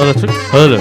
ಹೌದು.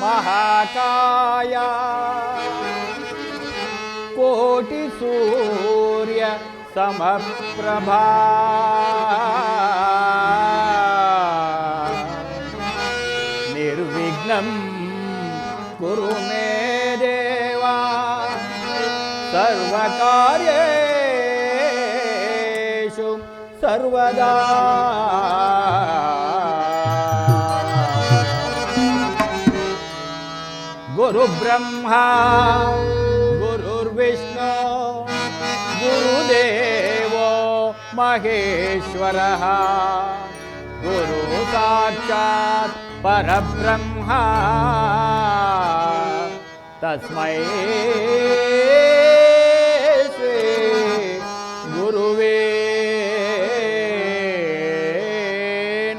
महाकाय कोटि सूर्य समप्रभा निर्विघ्नं कुरु मे देवा सर्वकार्येषु सर्वदा। गुरु ब्रह्मा गुरुर्विष्णु गुरुदेवो महेश्वरः गुरु साक्षात् परब्रह्मा तस्मै श्री गुरुवे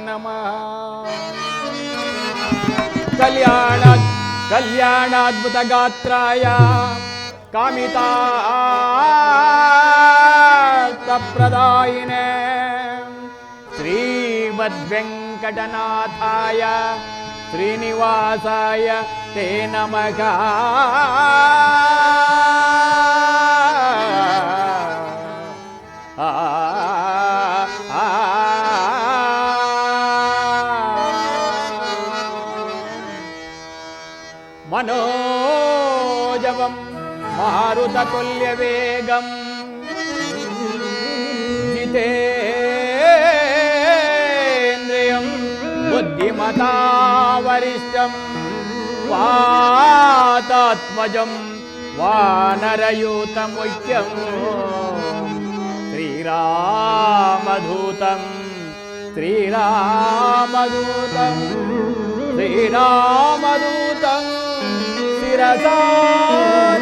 नमः। कल्याणाद्भुतगात्राय कामितार्थप्रदायिने श्रीमद्वेङ्कटनाथाय श्रीनिवासाय ते नमः। मनोजवं मारुततुल्यवेगं जितेन्द्रियं बुद्धिमतावरिष्ठं वातात्मजं वानरयूतमुख्यं श्रीरामदूतं श्रीरामदूतं श्रीरामदूतं ಶಿರಸಾ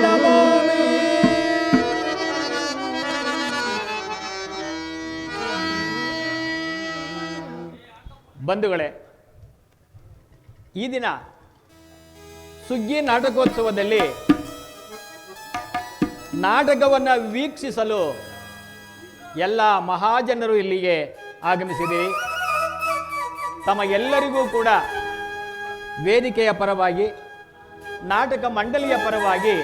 ನಮಾಮಿ. ಬಂಧುಗಳೇ, ಈ ದಿನ ಸುಗ್ಗಿ ನಾಟಕೋತ್ಸವದಲ್ಲಿ ನಾಟಕವನ್ನು ವೀಕ್ಷಿಸಲು ಎಲ್ಲ ಮಹಾಜನರು ಇಲ್ಲಿಗೆ ಆಗಮಿಸಿದ್ದೀರಿ. ತಮಗೆಲ್ಲರಿಗೂ ಕೂಡ ವೇದಿಕೆಯ ಪರವಾಗಿ ನಾಟಕ ಮಂಡಳಿಯ ಪರವಾಗಿ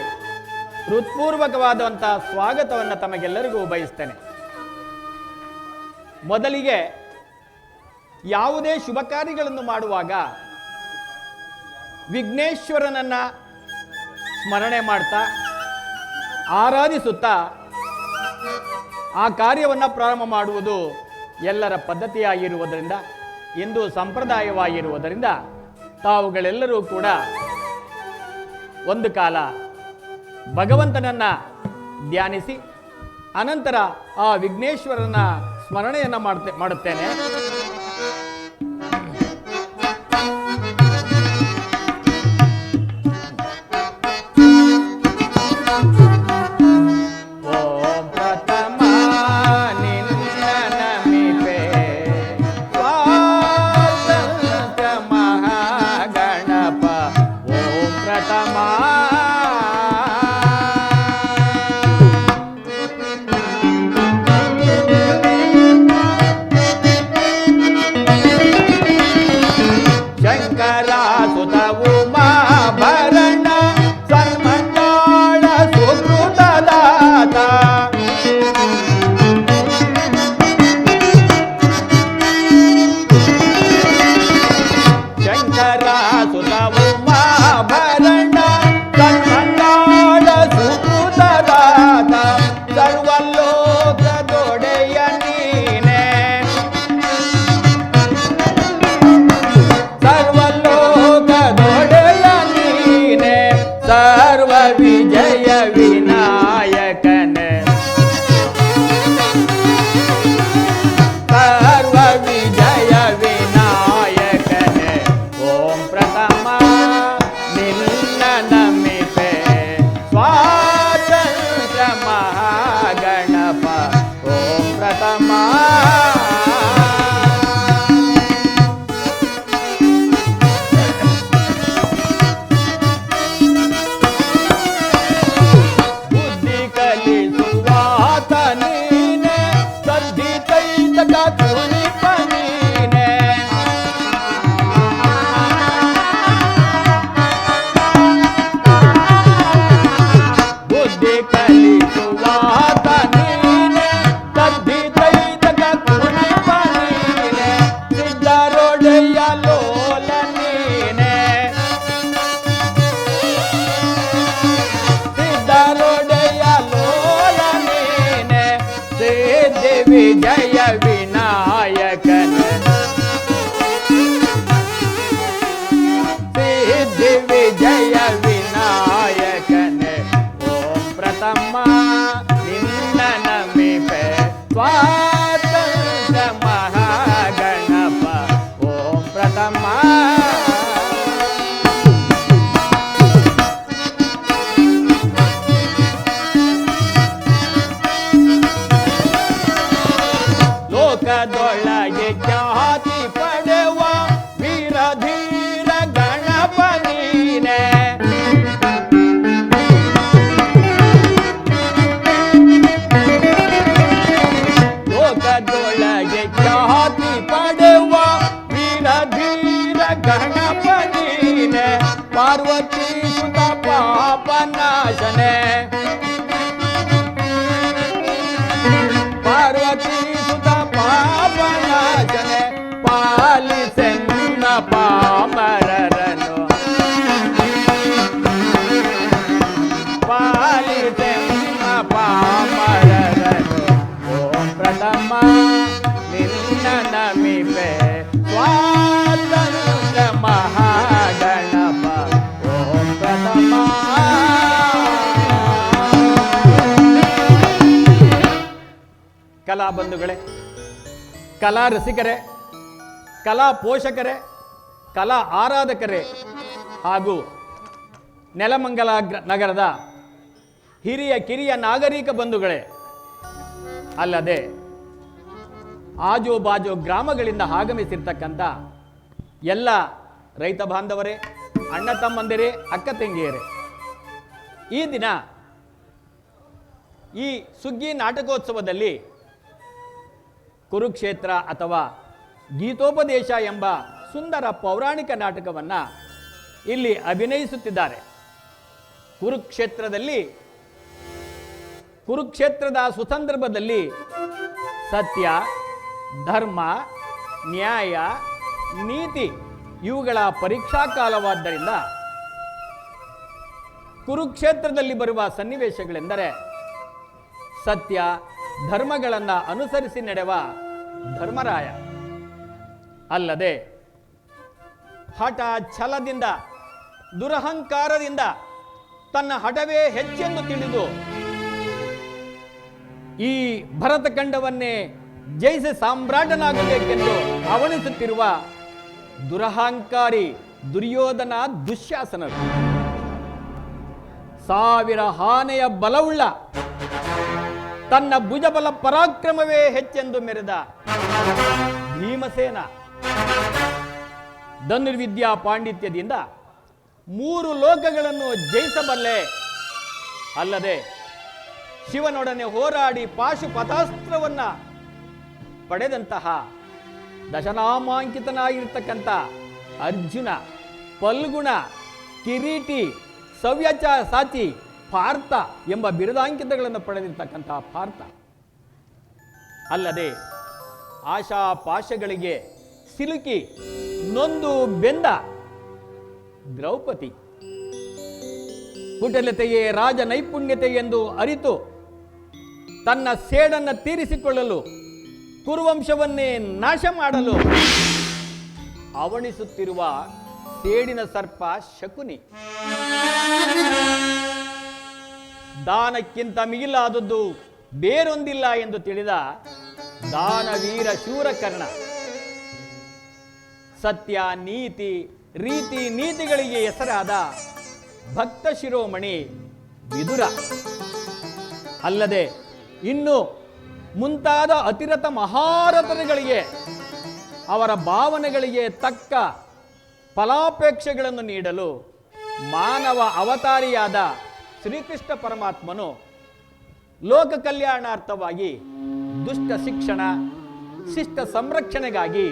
ಹೃತ್ಪೂರ್ವಕವಾದಂಥ ಸ್ವಾಗತವನ್ನು ತಮಗೆಲ್ಲರಿಗೂ ಬಯಸ್ತೇನೆ. ಮೊದಲಿಗೆ ಯಾವುದೇ ಶುಭ ಕಾರ್ಯಗಳನ್ನು ಮಾಡುವಾಗ ವಿಘ್ನೇಶ್ವರನನ್ನು ಸ್ಮರಣೆ ಮಾಡ್ತಾ ಆರಾಧಿಸುತ್ತಾ ಆ ಕಾರ್ಯವನ್ನು ಪ್ರಾರಂಭ ಮಾಡುವುದು ಎಲ್ಲರ ಪದ್ಧತಿಯಾಗಿರುವುದರಿಂದ, ಇಂದು ಸಂಪ್ರದಾಯವಾಗಿರುವುದರಿಂದ ತಾವುಗಳೆಲ್ಲರೂ ಕೂಡ ಒಂದು ಕಾಲ ಭಗವಂತನನ್ನು ಧ್ಯಾನಿಸಿ ಅನಂತರ ಆ ವಿಘ್ನೇಶ್ವರನ ಸ್ಮರಣೆಯನ್ನು ಮಾಡುತ್ತೇನೆ. ಓಂ ಪ್ರಥಮ ನಿನ್ನ ನಮಿಪೆ ವಿಜಯ ವಿನಾಯಕನೇ ಸಿದ್ಧಿ ವಿಜಯ ವಿನಾಯಕನೇ ಓಂ ಪ್ರಥಮ ನಿನ್ನ ನಮಿಪೆ ಸ್ವಾತಂತ್ರ್ಯ ಮಹಾಗಣಪ ಓಂ ಪ್ರಥಮ ಲೋಕದೊಳಗೆ ಖ್ಯಾತಿ ಪಡೆವ ವೀರಧೀರ ಗಣಪ ನೀನೆ ಲೋಕದೊಳಗೆ ಖ್ಯಾತಿ ಪಡೆವ ವೀರಧೀರ ಗಣಪ ನೀನೆ ಪಾರ್ವತಿ ಸುತ ಪಾಪನಾಶನೆ ಪಾರ್ವತಿ ಸುತ ಪಾಪನಾಶನೆ ಪಾಲಿಸೆನ್ನ ಪಾಮರರನು ಪಾಲಿಸೆನ್ನ ಪಾಮರರನು ಓಂ ಪ್ರಥಮ ನಿನ್ನ ನಮಿಪೆ ಸ್ವಾತಂತ್ರ್ಯ ಮಹಾಗಣಪ ಓಂ ಪ್ರಥಮ. ಕಲಾ ಬಂಧುಗಳೇ, ಕಲಾ ರಸಿಕರೇ, ಕಲಾ ಪೋಷಕರೇ, ಕಲಾ ಆರಾಧಕರೇ ಹಾಗೂ ನೆಲಮಂಗಲ ನಗರದ ಹಿರಿಯ ಕಿರಿಯ ನಾಗರಿಕ ಬಂಧುಗಳೇ, ಅಲ್ಲದೆ ಆಜು ಬಾಜು ಗ್ರಾಮಗಳಿಂದ ಆಗಮಿಸಿರ್ತಕ್ಕಂಥ ಎಲ್ಲ ರೈತ ಬಾಂಧವರೇ, ಅಣ್ಣ ತಮ್ಮಂದಿರೇ, ಅಕ್ಕ ತಂಗಿಯರೇ, ಈ ದಿನ ಈ ಸುಗ್ಗಿ ನಾಟಕೋತ್ಸವದಲ್ಲಿ ಕುರುಕ್ಷೇತ್ರ ಅಥವಾ ಗೀತೋಪದೇಶ ಎಂಬ ಸುಂದರ ಪೌರಾಣಿಕ ನಾಟಕವನ್ನು ಇಲ್ಲಿ ಅಭಿನಯಿಸುತ್ತಿದ್ದಾರೆ. ಕುರುಕ್ಷೇತ್ರದ ಸುಸಂದರ್ಭದಲ್ಲಿ ಸತ್ಯ, ಧರ್ಮ, ನ್ಯಾಯ, ನೀತಿ ಇವುಗಳ ಪರೀಕ್ಷಾ ಕಾಲವಾದ್ದರಿಂದ ಕುರುಕ್ಷೇತ್ರದಲ್ಲಿ ಬರುವ ಸನ್ನಿವೇಶಗಳೆಂದರೆ ಸತ್ಯ ಧರ್ಮಗಳನ್ನು ಅನುಸರಿಸಿ ನಡೆವ ಧರ್ಮರಾಯ, ಅಲ್ಲದೆ ಹಠ ಛಲದಿಂದ ದುರಹಂಕಾರದಿಂದ ತನ್ನ ಹಠವೇ ಹೆಚ್ಚೆಂದು ತಿಳಿದು ಈ ಭರತಖಂಡವನ್ನೇ ಜಯಿಸಿ ಸಾಮ್ರಾಟನಾಗಬೇಕೆಂದು ಹವಣಿಸುತ್ತಿರುವ ದುರಹಂಕಾರಿ ದುರ್ಯೋಧನ ದುಶ್ಯಾಸನರು, ಸಾವಿರ ಆನೆಯ ಬಲವುಳ್ಳ ತನ್ನ ಭುಜಬಲ ಪರಾಕ್ರಮವೇ ಹೆಚ್ಚೆಂದು ಮೆರೆದ ಭೀಮಸೇನ, ಧನುರ್ವಿದ್ಯಾ ಪಾಂಡಿತ್ಯದಿಂದ 3 ಲೋಕಗಳನ್ನು ಜಯಿಸಬಲ್ಲೆ, ಅಲ್ಲದೆ ಶಿವನೊಡನೆ ಹೋರಾಡಿ ಪಾಶುಪತಾಸ್ತ್ರವನ್ನ ಪಡೆದಂತಹ ದಶನಾಮಾಂಕಿತನಾಗಿರ್ತಕ್ಕಂಥ ಅರ್ಜುನ, ಫಲ್ಗುಣ, ಕಿರೀಟಿ, ಸವ್ಯಚ ಸಾಚಿ, ಪಾರ್ಥ ಎಂಬ ಬಿರುದಾಂಕಿತಗಳನ್ನು ಪಡೆದಿರ್ತಕ್ಕಂತಹ ಪಾರ್ಥ, ಅಲ್ಲದೆ ಆಶಾಪಾಶಗಳಿಗೆ ಸಿಲುಕಿ ನೊಂದು ಬೆಂದ ದ್ರೌಪದಿ, ಕುಟಲತೆಯೇ ರಾಜ ನೈಪುಣ್ಯತೆ ಎಂದು ಅರಿತು ತನ್ನ ಸೇಡನ್ನು ತೀರಿಸಿಕೊಳ್ಳಲು ಕುರುವಂಶವನ್ನೇ ನಾಶ ಮಾಡಲು ಅವಣಿಸುತ್ತಿರುವ ಸೇಡಿನ ಸರ್ಪ ಶಕುನಿ, ದಾನಕ್ಕಿಂತ ಮಿಗಿಲಾದದ್ದು ಬೇರೊಂದಿಲ್ಲ ಎಂದು ತಿಳಿದ ದಾನವೀರ ಶೂರಕರ್ಣ, ಸತ್ಯ ನೀತಿ ರೀತಿ ನೀತಿಗಳಿಗೆ ಹೆಸರಾದ ಭಕ್ತ ಶಿರೋಮಣಿ ವಿದುರ, ಅಲ್ಲದೆ ಇನ್ನು ಮುಂತಾದ ಅತಿರಥ ಮಹಾರಥರುಗಳಿಗೆ ಅವರ ಭಾವನೆಗಳಿಗೆ ತಕ್ಕ ಫಲಾಪೇಕ್ಷೆಗಳನ್ನು ನೀಡಲು ಮಾನವ ಅವತಾರಿಯಾದ ಶ್ರೀಕೃಷ್ಣ ಪರಮಾತ್ಮನು ಲೋಕ ಕಲ್ಯಾಣಾರ್ಥವಾಗಿ ದುಷ್ಟ ಶಿಕ್ಷಣ ಶಿಷ್ಟ ಸಂರಕ್ಷಣೆಗಾಗಿ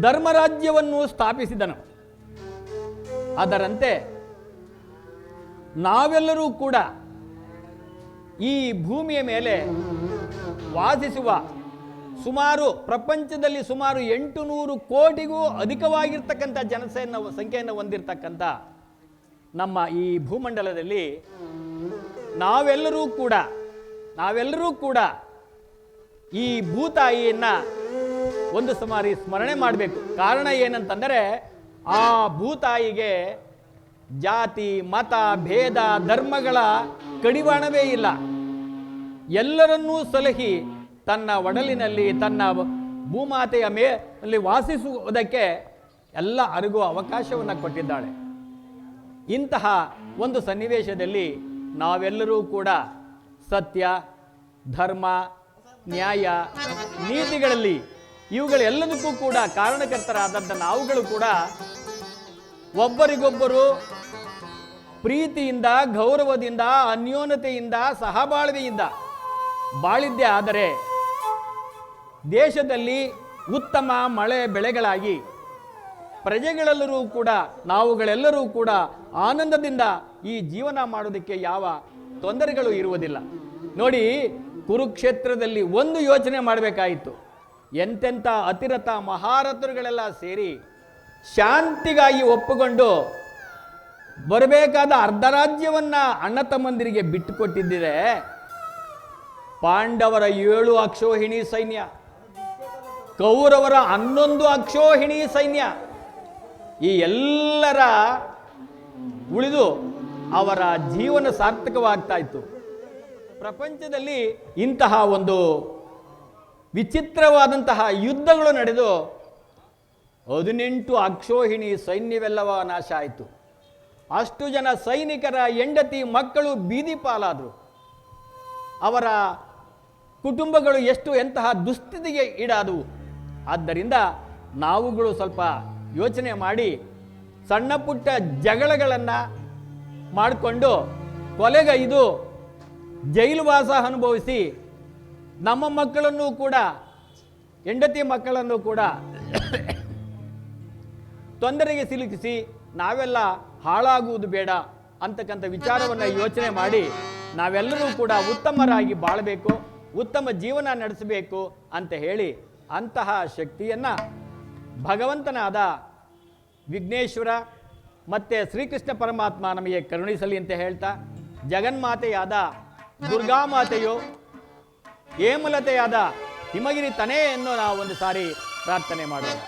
ಧರ್ಮರಾಜ್ಯವನ್ನು ಸ್ಥಾಪಿಸಿದನು. ಅದರಂತೆ ನಾವೆಲ್ಲರೂ ಕೂಡ ಈ ಭೂಮಿಯ ಮೇಲೆ ವಾಸಿಸುವ ಪ್ರಪಂಚದಲ್ಲಿ ಸುಮಾರು 800 ಕೋಟಿಗೂ ಅಧಿಕವಾಗಿರ್ತಕ್ಕಂಥ ಸಂಖ್ಯೆಯನ್ನು ಹೊಂದಿರತಕ್ಕಂಥ ನಮ್ಮ ಈ ಭೂಮಂಡಲದಲ್ಲಿ ನಾವೆಲ್ಲರೂ ಕೂಡ ಈ ಭೂತಾಯಿಯನ್ನ ಒಂದು ಸುಮಾರಿ ಸ್ಮರಣೆ ಮಾಡಬೇಕು. ಕಾರಣ ಏನಂತಂದರೆ ಆ ಭೂತಾಯಿಗೆ ಜಾತಿ ಮತ ಭೇದ ಧರ್ಮಗಳ ಕಡಿವಾಣವೇ ಇಲ್ಲ. ಎಲ್ಲರನ್ನೂ ಸಲಹಿ ತನ್ನ ಒಡಲಿನಲ್ಲಿ ತನ್ನ ಭೂಮಾತೆಯ ಮೇಲೆ ವಾಸಿಸುವುದಕ್ಕೆ ಎಲ್ಲ ಅರಿಗೂ ಅವಕಾಶವನ್ನು ಕೊಟ್ಟಿದ್ದಾಳೆ. ಇಂತಹ ಒಂದು ಸನ್ನಿವೇಶದಲ್ಲಿ ನಾವೆಲ್ಲರೂ ಕೂಡ ಸತ್ಯ ಧರ್ಮ ನ್ಯಾಯ ನೀತಿಗಳಲ್ಲಿ ಇವುಗಳೆಲ್ಲದಕ್ಕೂ ಕೂಡ ಕಾರಣಕರ್ತರಾದಂಥ ನಾವುಗಳು ಕೂಡ ಒಬ್ಬರಿಗೊಬ್ಬರು ಪ್ರೀತಿಯಿಂದ ಗೌರವದಿಂದ ಅನ್ಯೋನ್ಯತೆಯಿಂದ ಸಹಬಾಳ್ವೆಯಿಂದ ಬಾಳಿದ್ದೇ ಆದರೆ ದೇಶದಲ್ಲಿ ಉತ್ತಮ ಮಳೆ ಬೆಳೆಗಳಾಗಿ ಪ್ರಜೆಗಳೆಲ್ಲರೂ ಕೂಡ ನಾವುಗಳೆಲ್ಲರೂ ಕೂಡ ಆನಂದದಿಂದ ಈ ಜೀವನ ಮಾಡೋದಕ್ಕೆ ಯಾವ ತೊಂದರೆಗಳು ಇರುವುದಿಲ್ಲ. ನೋಡಿ, ಕುರುಕ್ಷೇತ್ರದಲ್ಲಿ ಒಂದು ಯೋಚನೆ ಮಾಡಬೇಕಾಯಿತು. ಎಂತೆಂಥ ಅತಿರಥ ಮಹಾರಥರುಗಳೆಲ್ಲ ಸೇರಿ ಶಾಂತಿಗಾಗಿ ಒಪ್ಪುಕೊಂಡು ಬರಬೇಕಾದ ಅರ್ಧ ರಾಜ್ಯವನ್ನ ಅಣ್ಣ ತಮ್ಮಂದಿರಿಗೆ ಬಿಟ್ಟುಕೊಟ್ಟಿದ್ದರೆ ಪಾಂಡವರ 7 ಅಕ್ಷೋಹಿಣಿ ಸೈನ್ಯ, ಕೌರವರ 11 ಅಕ್ಷೋಹಿಣಿ ಸೈನ್ಯ, ಈ ಎಲ್ಲರ ಉಳಿದು ಅವರ ಜೀವನ ಸಾರ್ಥಕವಾಗ್ತಾ ಇತ್ತು. ಪ್ರಪಂಚದಲ್ಲಿ ಇಂತಹ ಒಂದು ವಿಚಿತ್ರವಾದಂತಹ ಯುದ್ಧಗಳು ನಡೆದು 18 ಅಕ್ಷೋಹಿಣಿ ಸೈನ್ಯವೆಲ್ಲವ ನಾಶ ಆಯಿತು. ಅಷ್ಟು ಜನ ಸೈನಿಕರ ಹೆಂಡತಿ ಮಕ್ಕಳು ಬೀದಿ ಪಾಲಾದರು. ಅವರ ಕುಟುಂಬಗಳು ಎಂತಹ ದುಸ್ಥಿತಿಗೆ ಈಡಾದವು. ಆದ್ದರಿಂದ ನಾವುಗಳು ಸ್ವಲ್ಪ ಯೋಚನೆ ಮಾಡಿ ಸಣ್ಣ ಪುಟ್ಟ ಜಗಳಗಳನ್ನು ಮಾಡಿಕೊಂಡು ಕೊಲೆಗೈದು ಜೈಲುವಾಸ ಅನುಭವಿಸಿ ನಮ್ಮ ಮಕ್ಕಳನ್ನು ಕೂಡ ಹೆಂಡತಿ ಮಕ್ಕಳನ್ನು ಕೂಡ ತೊಂದರೆಗೆ ಸಿಲುಕಿಸಿ ನಾವೆಲ್ಲ ಹಾಳಾಗುವುದು ಬೇಡ ಅಂತಕ್ಕಂಥ ವಿಚಾರವನ್ನು ಯೋಚನೆ ಮಾಡಿ ನಾವೆಲ್ಲರೂ ಕೂಡ ಉತ್ತಮರಾಗಿ ಬಾಳಬೇಕು, ಉತ್ತಮ ಜೀವನ ನಡೆಸಬೇಕು ಅಂತ ಹೇಳಿ ಅಂತಹ ಶಕ್ತಿಯನ್ನು ಭಗವಂತನಾದ ವಿಘ್ನೇಶ್ವರ ಮತ್ತು ಶ್ರೀಕೃಷ್ಣ ಪರಮಾತ್ಮ ನಮಗೆ ಕರುಣಿಸಲಿ ಅಂತ ಹೇಳ್ತಾ, ಜಗನ್ಮಾತೆಯಾದ ದುರ್ಗಾಮಾತೆಯು ಹೇಮಲತೆಯಾದ ಹಿಮಗಿರಿ ತನೆಯನ್ನು ನಾವು ಒಂದು ಸಾರಿ ಪ್ರಾರ್ಥನೆ ಮಾಡೋಣ.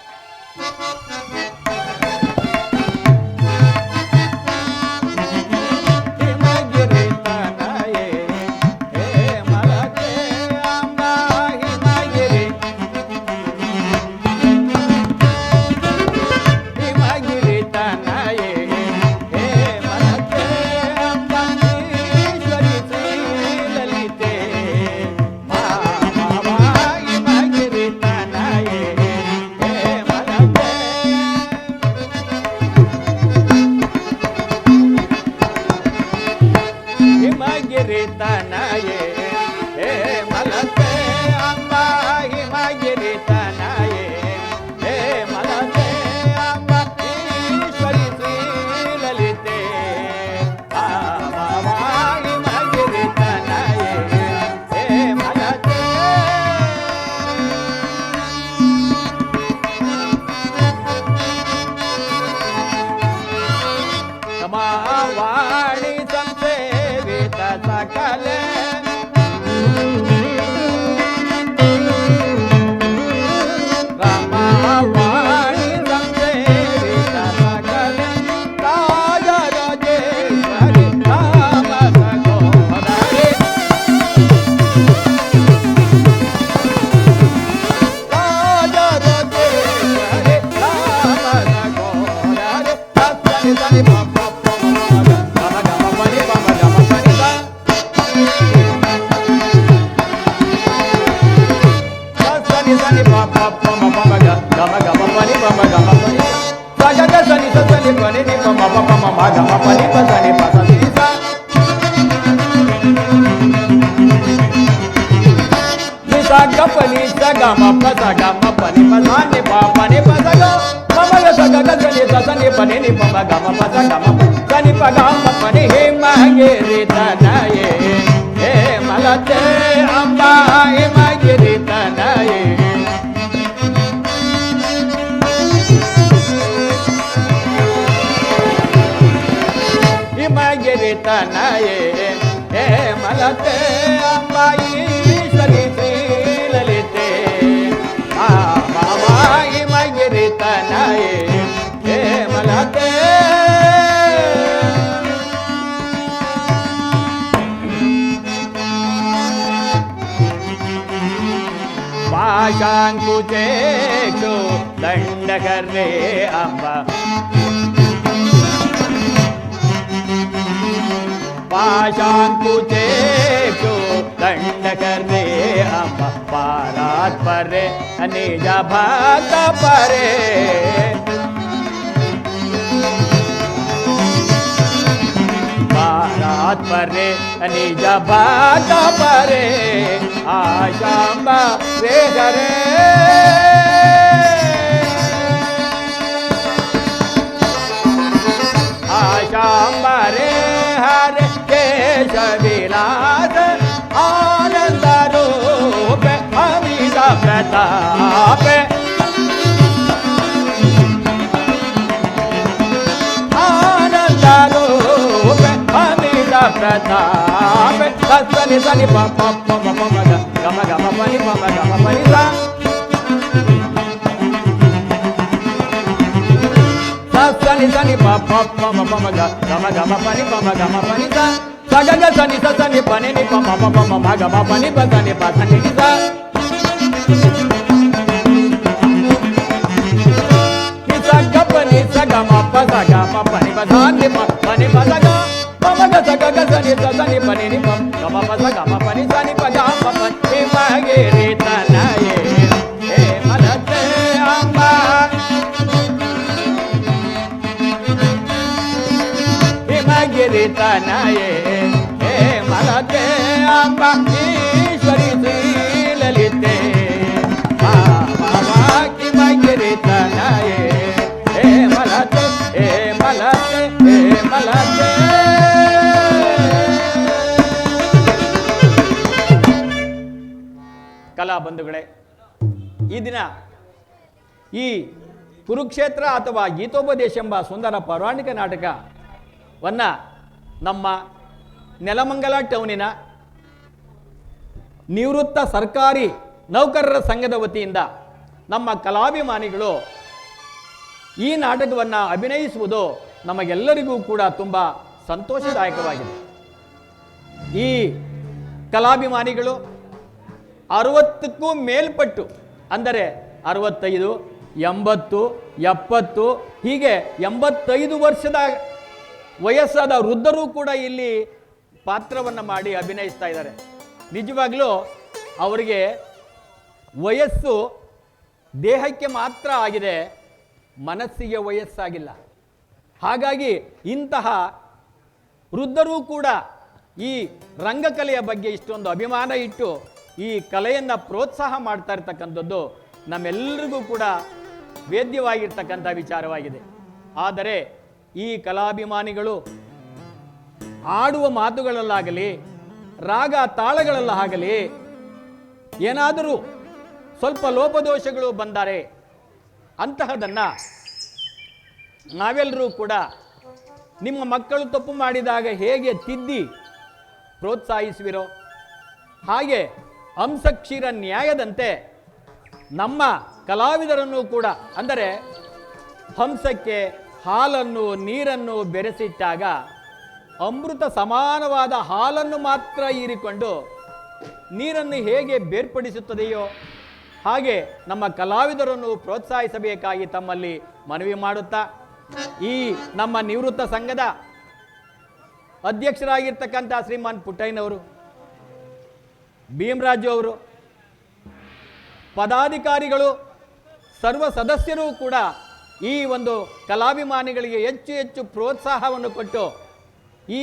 ತನಯೇ ಹೇ ಮಲತೆ ಅಂಬಾಯಿ ಶ್ರೀ ಶ್ರೀ ಲಲಿತೆ पाशाङ्कुशेषु दण्डकर्णे अम्ब पाशाङ्कुशेषु दण्डकर्णे अम्ब पारात् परे निज भक्त परे पारात् परे निज भक्त परे आशाम्ब रे हरे आशाम्ब रे हरे केशविलास आनंद रूप अमित प्रताप आनंद रूप अमित प्रताप सनि सनि प प प प प ग गम गम पनि प गम पनि सा सनि सनि प प प प ग गम गम पनि प गम पनि सा ग ग सनि स सनि पनि नि प म प म ग म पनि प सनि प सनि नि सा नि स ग पनि स ग म प स ग म पनि प सनि प पनि प स ग म ग स ग ग सनि स सनि पनि नि प ग म प स ग म पनि सनि प ग म पनि म गे रे तनये हे मलते अम्बा हे म गे रे तनये मलते अम्बा ईश्वरी श्रीललिते बाबा की मगिरी तनये हे मलते हे मलते हे मलते ಕಲಾ ಬಂಧುಗಳೇ, ಈ ದಿನ ಈ ಕುರುಕ್ಷೇತ್ರ ಅಥವಾ ಗೀತೋಪದೇಶ ಎಂಬ ಸುಂದರ ಪೌರಾಣಿಕ ನಾಟಕವನ್ನು ನಮ್ಮ ನೆಲಮಂಗಲ ಟೌನಿನ ನಿವೃತ್ತ ಸರ್ಕಾರಿ ನೌಕರರ ಸಂಘದ ವತಿಯಿಂದ ನಮ್ಮ ಕಲಾಭಿಮಾನಿಗಳು ಈ ನಾಟಕವನ್ನು ಅಭಿನಯಿಸುವುದು ನಮಗೆಲ್ಲರಿಗೂ ಕೂಡ ತುಂಬ ಸಂತೋಷದಾಯಕವಾಗಿದೆ. ಈ ಕಲಾಭಿಮಾನಿಗಳು 60ಕ್ಕೂ ಮೇಲ್ಪಟ್ಟು, ಅಂದರೆ 65, 80, 70 ಹೀಗೆ 85 ವರ್ಷದ ವಯಸ್ಸಾದ ವೃದ್ಧರು ಕೂಡ ಇಲ್ಲಿ ಪಾತ್ರವನ್ನು ಮಾಡಿ ಅಭಿನಯಿಸ್ತಾ ಇದ್ದಾರೆ. ನಿಜವಾಗ್ಲೂ ಅವರಿಗೆ ವಯಸ್ಸು ದೇಹಕ್ಕೆ ಮಾತ್ರ ಆಗಿದೆ, ಮನಸ್ಸಿಗೆ ವಯಸ್ಸಾಗಿಲ್ಲ. ಹಾಗಾಗಿ ಇಂತಹ ವೃದ್ಧರು ಕೂಡ ಈ ರಂಗಕಲೆಯ ಬಗ್ಗೆ ಇಷ್ಟೊಂದು ಅಭಿಮಾನ ಇಟ್ಟು ಈ ಕಲೆಯನ್ನು ಪ್ರೋತ್ಸಾಹ ಮಾಡ್ತಾ ಇರ್ತಕ್ಕಂಥದ್ದು ನಮ್ಮೆಲ್ಲರಿಗೂ ಕೂಡ ವೇದ್ಯವಾಗಿರ್ತಕ್ಕಂಥ ವಿಚಾರವಾಗಿದೆ. ಆದರೆ ಈ ಕಲಾಭಿಮಾನಿಗಳು ಆಡುವ ಮಾತುಗಳಲ್ಲಾಗಲಿ ರಾಗ ತಾಳಗಳಲ್ಲಾಗಲಿ ಏನಾದರೂ ಸ್ವಲ್ಪ ಲೋಪದೋಷಗಳು ಬಂದರೆ ಅಂತಹದನ್ನು ನಾವೆಲ್ಲರೂ ಕೂಡ ನಿಮ್ಮ ಮಕ್ಕಳು ತಪ್ಪು ಮಾಡಿದಾಗ ಹೇಗೆ ತಿದ್ದಿ ಪ್ರೋತ್ಸಾಹಿಸುವಿರೋ ಹಾಗೆ ಹಂಸಕ್ಷೀರ ನ್ಯಾಯದಂತೆ ನಮ್ಮ ಕಲಾವಿದರನ್ನು ಕೂಡ, ಅಂದರೆ ಹಂಸಕ್ಕೆ ಹಾಲನ್ನು ನೀರನ್ನು ಬೆರೆಸಿಟ್ಟಾಗ ಅಮೃತ ಸಮಾನವಾದ ಹಾಲನ್ನು ಮಾತ್ರ ಹೀರಿಕೊಂಡು ನೀರನ್ನು ಹೇಗೆ ಬೇರ್ಪಡಿಸುತ್ತದೆಯೋ ಹಾಗೆ ನಮ್ಮ ಕಲಾವಿದರನ್ನು ಪ್ರೋತ್ಸಾಹಿಸಬೇಕಾಗಿ ತಮ್ಮಲ್ಲಿ ಮನವಿ ಮಾಡುತ್ತಾ, ಈ ನಮ್ಮ ನಿವೃತ್ತ ಸಂಘದ ಅಧ್ಯಕ್ಷರಾಗಿರ್ತಕ್ಕಂಥ ಶ್ರೀಮಾನ್ ಪುಟ್ಟಯ್ಯನವರು, ಭೀಮರಾಜು ಅವರು, ಪದಾಧಿಕಾರಿಗಳು, ಸರ್ವ ಸದಸ್ಯರು ಕೂಡ ಈ ಒಂದು ಕಲಾಭಿಮಾನಿಗಳಿಗೆ ಹೆಚ್ಚು ಹೆಚ್ಚು ಪ್ರೋತ್ಸಾಹವನ್ನು ಕೊಟ್ಟು ಈ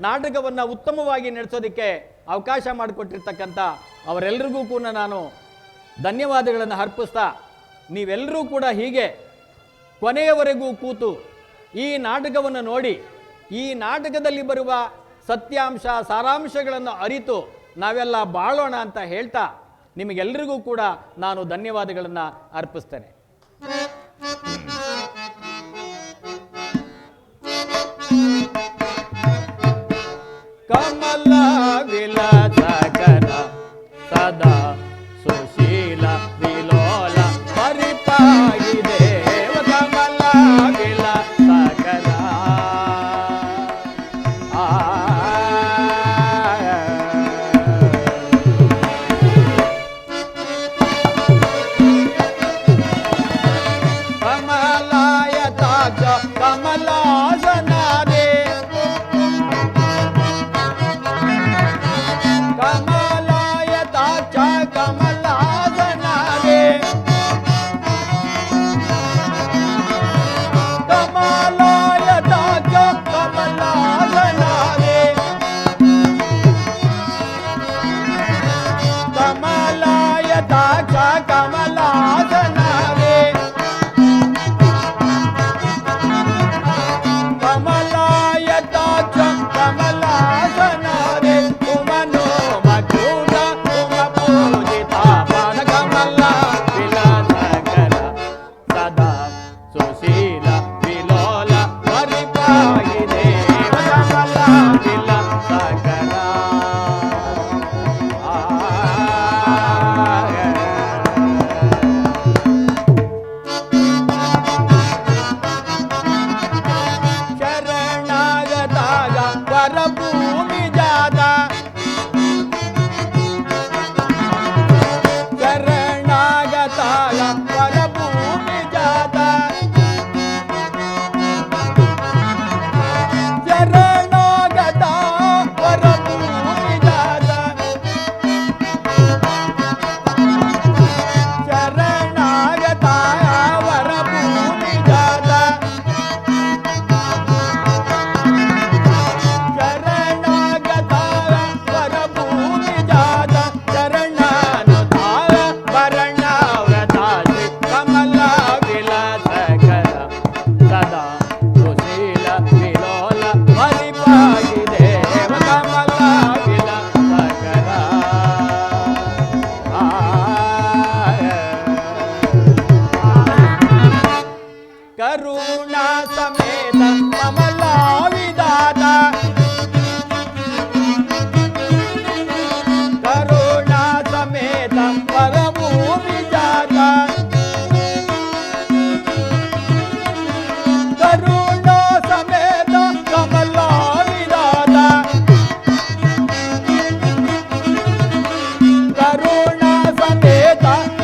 ನಾಟಕವನ್ನು ಉತ್ತಮವಾಗಿ ನಡೆಸೋದಕ್ಕೆ ಅವಕಾಶ ಮಾಡಿಕೊಟ್ಟಿರ್ತಕ್ಕಂಥ ಅವರೆಲ್ಲರಿಗೂ ಕೂಡ ನಾನು ಧನ್ಯವಾದಗಳನ್ನು ಅರ್ಪಿಸ್ತಾ, ನೀವೆಲ್ಲರೂ ಕೂಡ ಹೀಗೆ ಕೊನೆಯವರೆಗೂ ಕೂತು ಈ ನಾಟಕವನ್ನು ನೋಡಿ ಈ ನಾಟಕದಲ್ಲಿ ಬರುವ ಸತ್ಯಾಂಶ ಸಾರಾಂಶಗಳನ್ನು ಅರಿತು ನಾವೆಲ್ಲ ಬಾಳೋಣ ಅಂತ ಹೇಳ್ತಾ ನಿಮಗೆಲ್ಲರಿಗೂ ಕೂಡ ನಾನು ಧನ್ಯವಾದಗಳನ್ನು ಅರ್ಪಿಸ್ತೇನೆ. ಕಮಲ ವಿಲಸಕರ ಸದಾ ಸುಶೀಲ ವಿಲೋಲ ಪರಿಪಾಗಿದೆ ಕಮಲ ವಿಲಸಕರ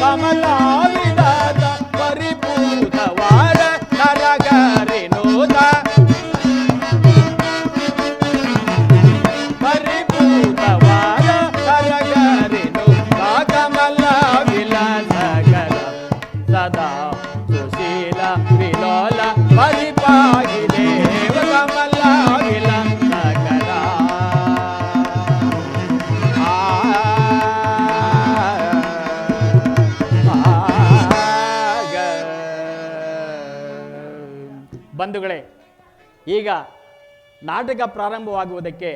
ಕಮಲಾವಿಲಾಸ ಪರಿಪೂತವಾದ ನರಗರಿನೂತ ಪರಿಪೂತವಾದ ನರಗರಿನೂತ ಕಮಲಾವಿಲಾಸಗರ ಸದಾ ಸುಶೀಲ ವಿಲೋಲ ಪರಿಪಾಗಿ ದೇವ ಕಮಲಾವಿಲಾಸಗರ ಬಂಧುಗಳೇ, ಈಗ ನಾಟಕ ಪ್ರಾರಂಭವಾಗುವುದಕ್ಕೆ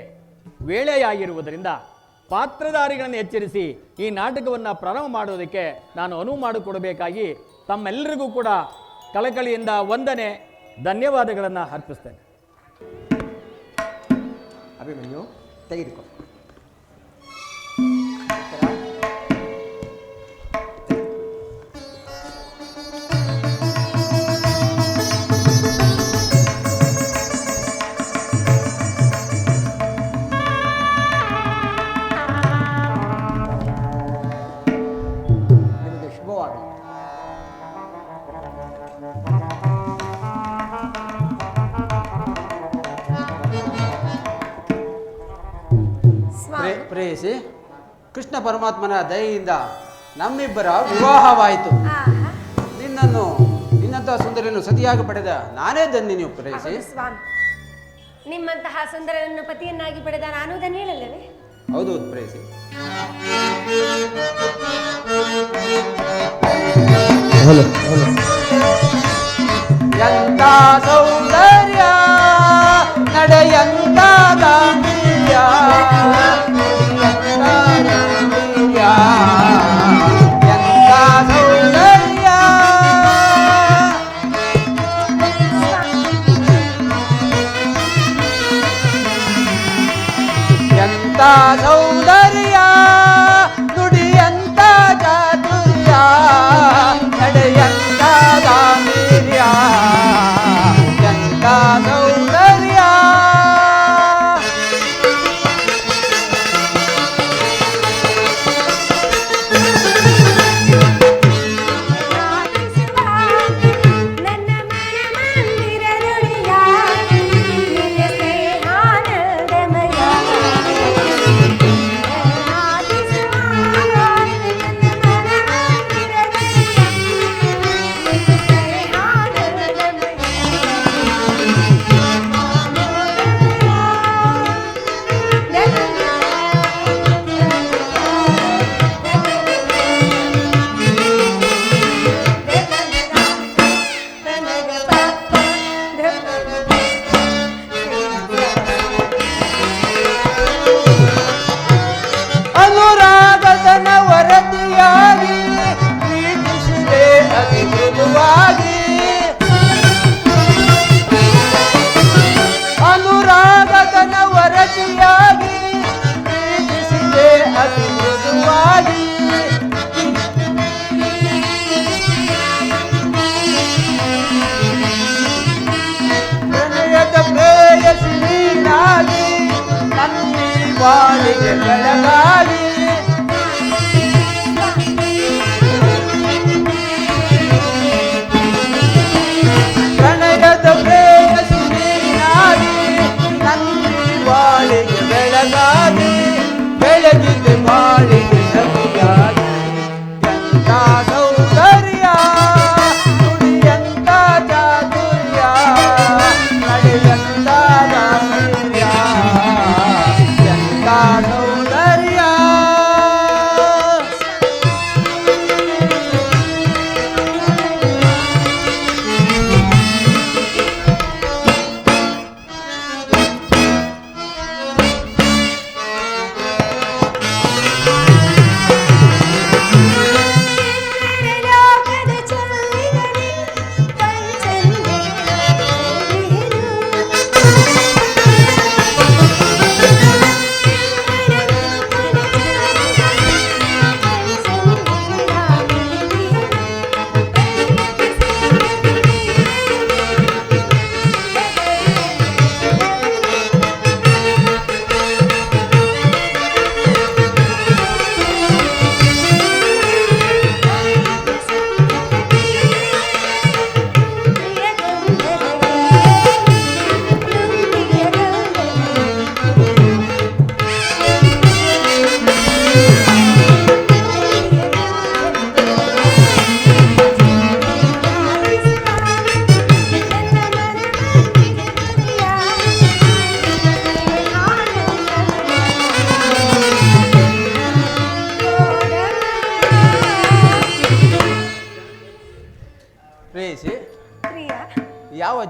ವೇಳೆಯಾಗಿರುವುದರಿಂದ ಪಾತ್ರಧಾರಿಗಳನ್ನು ಎಚ್ಚರಿಸಿ ಈ ನಾಟಕವನ್ನು ಪ್ರಾರಂಭ ಮಾಡುವುದಕ್ಕೆ ನಾನು ಅನುವು ಮಾಡಿಕೊಡಬೇಕಾಗಿ ತಮ್ಮೆಲ್ಲರಿಗೂ ಕೂಡ ಕಳಕಳಿಯಿಂದ ವಂದನೆ ಧನ್ಯವಾದಗಳನ್ನು ಅರ್ಪಿಸ್ತೇನೆ. ಅಭಿಮನ್ಯು ತೆಗೆದುಕೋ. ಪ್ರೇಯಸಿ, ಕೃಷ್ಣ ಪರಮಾತ್ಮನ ದಯೆಯಿಂದ ನಮ್ಮಿಬ್ಬರ ವಿವಾಹವಾಯಿತು. ನಿನ್ನಂತಹ ಸುಂದರಿಯನ್ನು ಸತಿಯಾಗಿ ಪಡೆದ ನಾನೇ ಧನ್ಯನು ಪ್ರೇಯಸಿ. ಸ್ವಾಮಿ, ನಿಮ್ಮಂತಹ ಸುಂದರನನ್ನು ಪತಿಯನ್ನಾಗಿ ಪಡೆದ ನಾನು ಧನ್ಯಳಲ್ಲವೇ? ಹೌದು ಪ್ರೇಯಸಿ. ಎಂತ ಸೌಂದರ್ಯ ನಡೆಯಂತ ಗಾಂಭೀರ್ಯ ಎಂತ ಸೌಂದರ್ಯ ಎಂತ ಸೌಂದರ್ಯ ನುಡಿಯಂತ ಚಾತುರ್ಯ ನಡೆಯಂತ ಗಾಂಭೀರ್ಯ ಎಂತ ಸೌಂದರ್ಯ ಬಾಳಿಗೆ ಬೆಳಗಾಗಿ ಪ್ರಣಯದ ಪ್ರೇಯಸಿ ನೀನಾಗಿ ನನ್ನಿ ಬಾಳಿಗೆ ಬೆಳಗಾಗಿ ಬೆಳಗಿದ ಬಾಳಿಗೆ ಸವಿಯಾಗಿ ಎಂತ ಸೌಂದರ್ಯ ನುಡಿಯಂತ ಚಾತುರ್ಯ ನಡೆಯಂತ ಗಾಂಭೀರ್ಯ ಸೌಂದರ್ಯ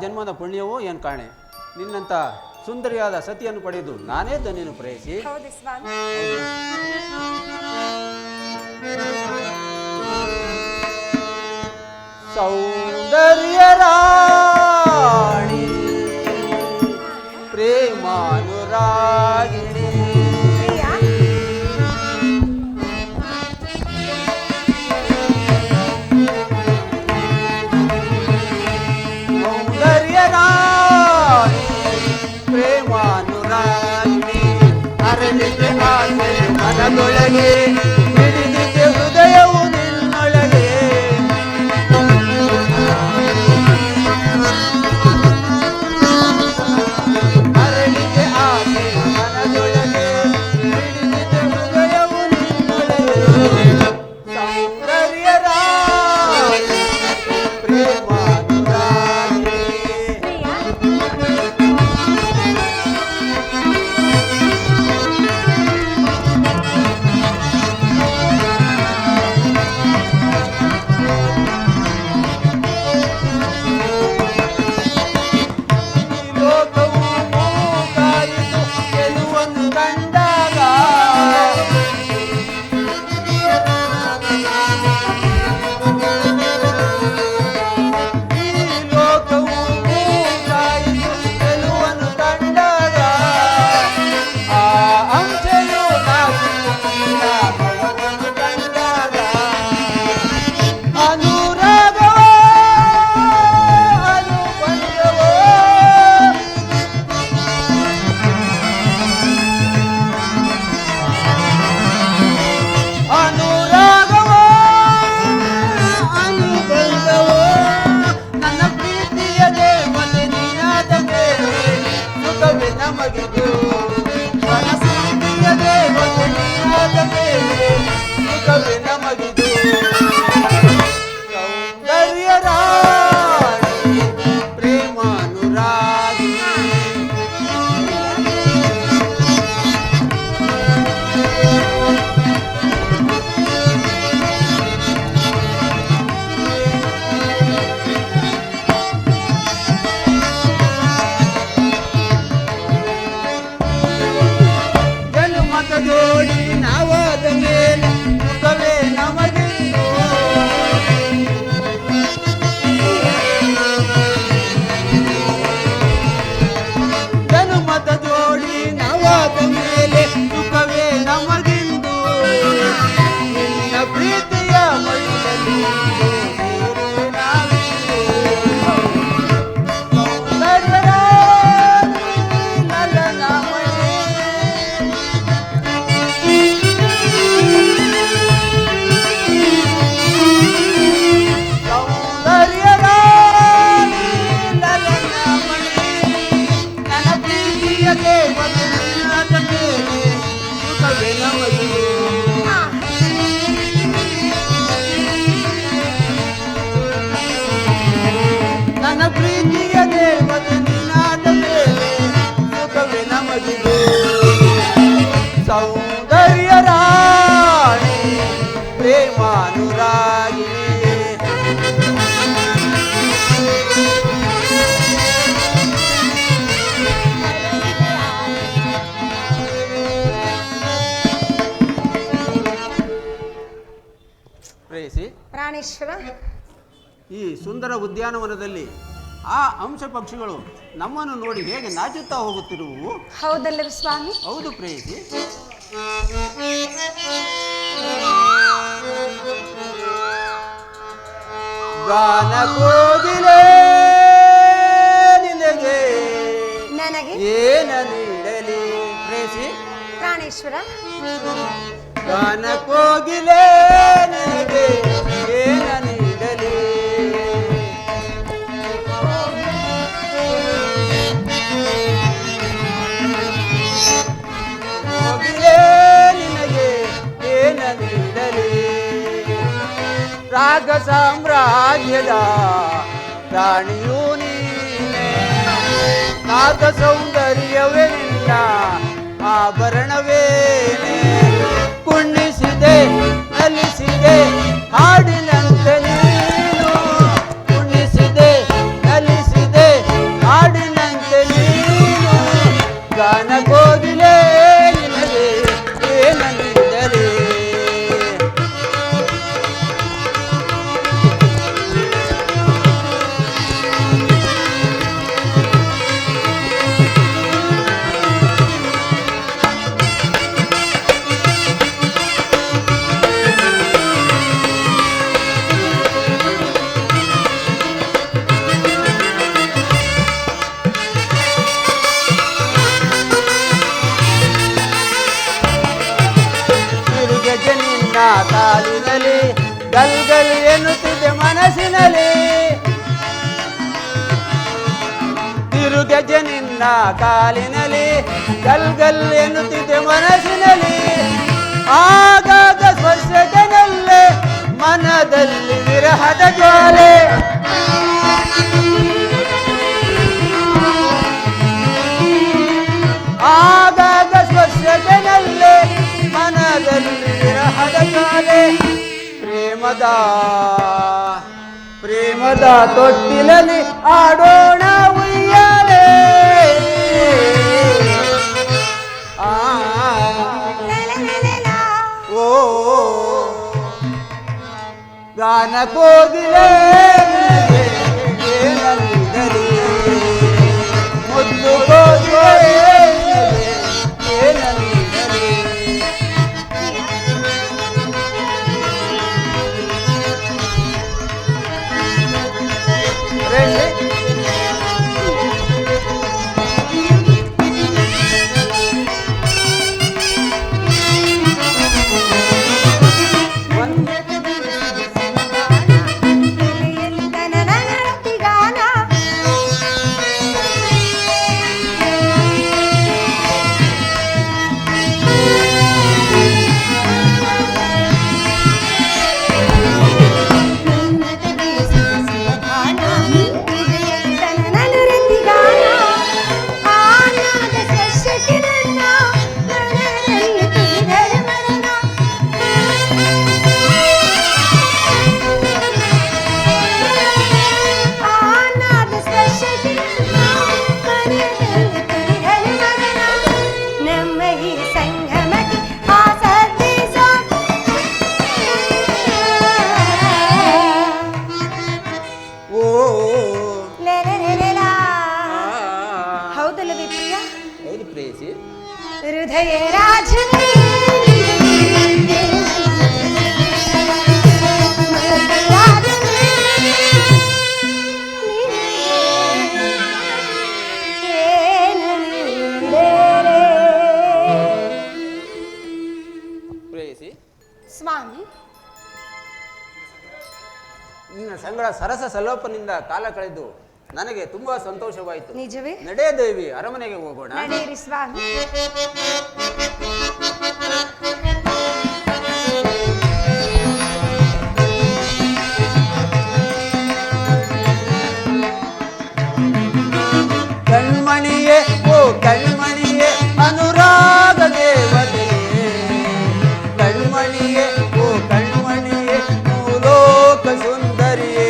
ಜನ್ಮದ ಪುಣ್ಯವೋ ಏನು ಕಾಣೆ, ನಿನ್ನಂಥ ಸುಂದರಿಯಾದ ಸತಿಯನ್ನು ಪಡೆದು ನಾನೇ ಧನ್ಯನು ಪ್ರೇಯಸಿ. ಹೌದು ಸ್ವಾಮಿ. ಸೌಂದರ್ಯ ರಾಣಿ ಪ್ರೇಮಾನುರಾಗಿಣಿ ಪ್ರಿಯ, ಸೌಂದರ್ಯ ರಾಣಿ ಪ್ರೇಮಾನುರಾಗಿಣಿ ಅರಳಿದೆ ಆಸೆ ಮನದೊಳಗೆ ಹಿಡಿದಿದೆ ಹೃದಯವು ನಿನ್ನೊಳಗೆ. ಅರಳಿದೆ ಆಸೆ ಮನದೊಳಗೆ ಹಿಡಿದಿದೆ ಹೃದಯವು ನಿನ್ನೊಳಗೆ. ಸೌಂದರ್ಯ ರಾಣಿ ಪ್ರೇಮಾನುರಾಗಿಣಿ. ಪ್ರಿಯ, ಲೋಕವು ಮೂಕಾಯಿತು ಗೆಲುವನ್ನು ಕಂಡಾಗ, ಈ ಲೋಕವು ಮೂಕಾಯಿತು ಗೆಲುವನ್ನು ಕಂಡಾಗ, ಆ ಅಂಶೆಯು ನಾಚಿಕೆಯ ಭಯವನ್ನು ಕಂಡಾಗ, ಅನುರಾಗವೋ ಅನುಬಂಧವೋ ಅನುರಾಗವೋ ಅನುಬಂಧವೋ ನನ್ನ ಪ್ರೀತಿಯ ದೇವತೆ ನೀನಾದ ಮೇಲೆ ಸುಖವೇ ನಮಗಿದು. ನನ್ನ ಪ್ರೀತಿಯ ದೇವತೆ ನೀನಾದ ಮೇಲೆ ಸುಖವೇ ನಮಗಿದು. ಸೌಂದರ್ಯ ರಾಣಿ ಪ್ರೇಮಾನುರಾಗಿಣಿ. ಜನ್ಮದ ಜೋಡಿ ನಾವಾದ ಮೇಲೆ ಸುಖವೇ ನಮಗಿದು. ಜನ್ಮದ ಜೋಡಿ ನಾವಾದ ಮೇಲೆ ಸುಖವೇ ನಮಗಿಂದು. ನಿನ್ನ ಪ್ರೀತಿಯ ಮಡಿಲಲ್ಲಿ ನೀರೇ ನಾವಿಂದು. ಸೌಂದರ್ಯ ರಾಣಿ ಲಲನಾಮಣಿ. ಸೌಂದರ್ಯ ರಾಣಿ ಲಲನಾಮಣಿ. ನನ್ನ ಪ್ರೀತಿಯ ದೇವತೆ ನೀನಾದ ಮೇಲೆ ಸುಖವೇ ನಮಗಿದು. ನನ್ನ ಪ್ರೀತಿಯ ದೇವತೆ ನೀನಾದ ಮೇಲೆ ಸುಖವೇ ನಮಗಿದು. ಸೌಂದರ್ಯ ರಾಣಿ ಪ್ರೇಮಾನುರಾಗಿಣಿ. ಪ್ರೇಯಸಿ, ಪ್ರಾಣೇಶ್ವರ, ಈ ಸುಂದರ ಉದ್ಯಾನವನದಲ್ಲಿ ಆ ಅಂಶ ಪಕ್ಷಿಗಳು ನಮ್ಮನ್ನು ನೋಡಿ ಹೇಗೆ ನಾಚುತ್ತಾ ಹೋಗುತ್ತಿರುವು. ಹೌದಲ್ಲವೇ ಸ್ವಾಮಿ? ಹೌದು ಪ್ರೇಯಸಿ. ಗಾನ ಕೋಗಿಲೆ ನಿನಗೆ ನನಗೆ ಏನ ನೀಡಲಿ ಪ್ರೇಯಸಿ. ಪ್ರಾಣೇಶ್ವರ, ಗಾನ ಕೋಗಿಲೆ ನಿನಗೆ ಏನ ನೀಡಲಿ. ಕೋಗಿಲೆ ನಿನಗೆ ಏನ ನೀಡಲಿ. ರಾಗ ಸಾಮ್ರಾಜ್ಯದ ರಾಣಿಯೂ ನೀನೆ, ನಾದ ಸೌಂದರ್ಯವೇ ನಿನ್ನ ಆಭರಣವೇನೆ. ಕುಣಿಸಿದೆ ನಲಿಸಿದೆ ಹಾಡಿನಂತೆ ನೀನು, ಕುಣಿಸಿದೆ ನಲಿಸಿದೆ ಕಾಲಿನಲ್ಲಿ ಗಲ್ ಗಲ್ ಎನ್ನುತ್ತಿದೆ ಮನಸ್ಸಿನಲ್ಲಿ ತಿರುಗೆಜೆ ನಿನ್ನ ಕಾಲಿನಲ್ಲಿ ಗಲ್ ಗಲ್ ಎನ್ನುತ್ತಿದೆ ಮನಸ್ಸಿನಲ್ಲಿ ಆಗಾಗ ಸ್ಪರ್ಶದಲ್ಲೇ ಮನದಲ್ಲಿ ವಿರಹದ ಜ್ವಾಲೆ ಆಗಾಗ ಸ್ಪರ್ಶದಲ್ಲೇ ಮನದಲ್ಲಿ ವಿರಹದ ಜ್ವಾಲೆ ಪ್ರೇಮದ ತೊಟ್ಟಿಲಲ್ಲಿ ಆಡೋಣ ಉಯ್ಯಾಲೆ ಓ ಗಾನ ಕೋಗಿಲೆ ಏನಂದರಿ ಮುದ್ದು ಕೋಗಿಲೆ ಏನಂದರಿ ಹೃದಯ ರಾಜನೇ ಸ್ವಾಮಿ ನಿನ್ನ ಸಂಗಡ ಸರಸ ಸಲೋಪನಿಂದ ಕಾಲ ಕಳೆದು ನನಗೆ ತುಂಬಾ ಸಂತೋಷವಾಯಿತು. ನಿಜವೇ? ನಡೆ ದೇವಿ, ಅರಮನೆಗೆ ಹೋಗೋಣ. ನಡೆಯಿರಿ ಸ್ವಾಮಿ. ಕಣ್ಮಣಿಯೇ ಓ ಕಣ್ಮಣಿಯೇ ಅನುರಾಗ ದೇವತೆಯೇ, ಕಣ್ಮಣಿಯೇ ಓ ಕಣ್ಮಣಿಯೇ ಭೂಲೋಕ ಸುಂದರಿಯೇ.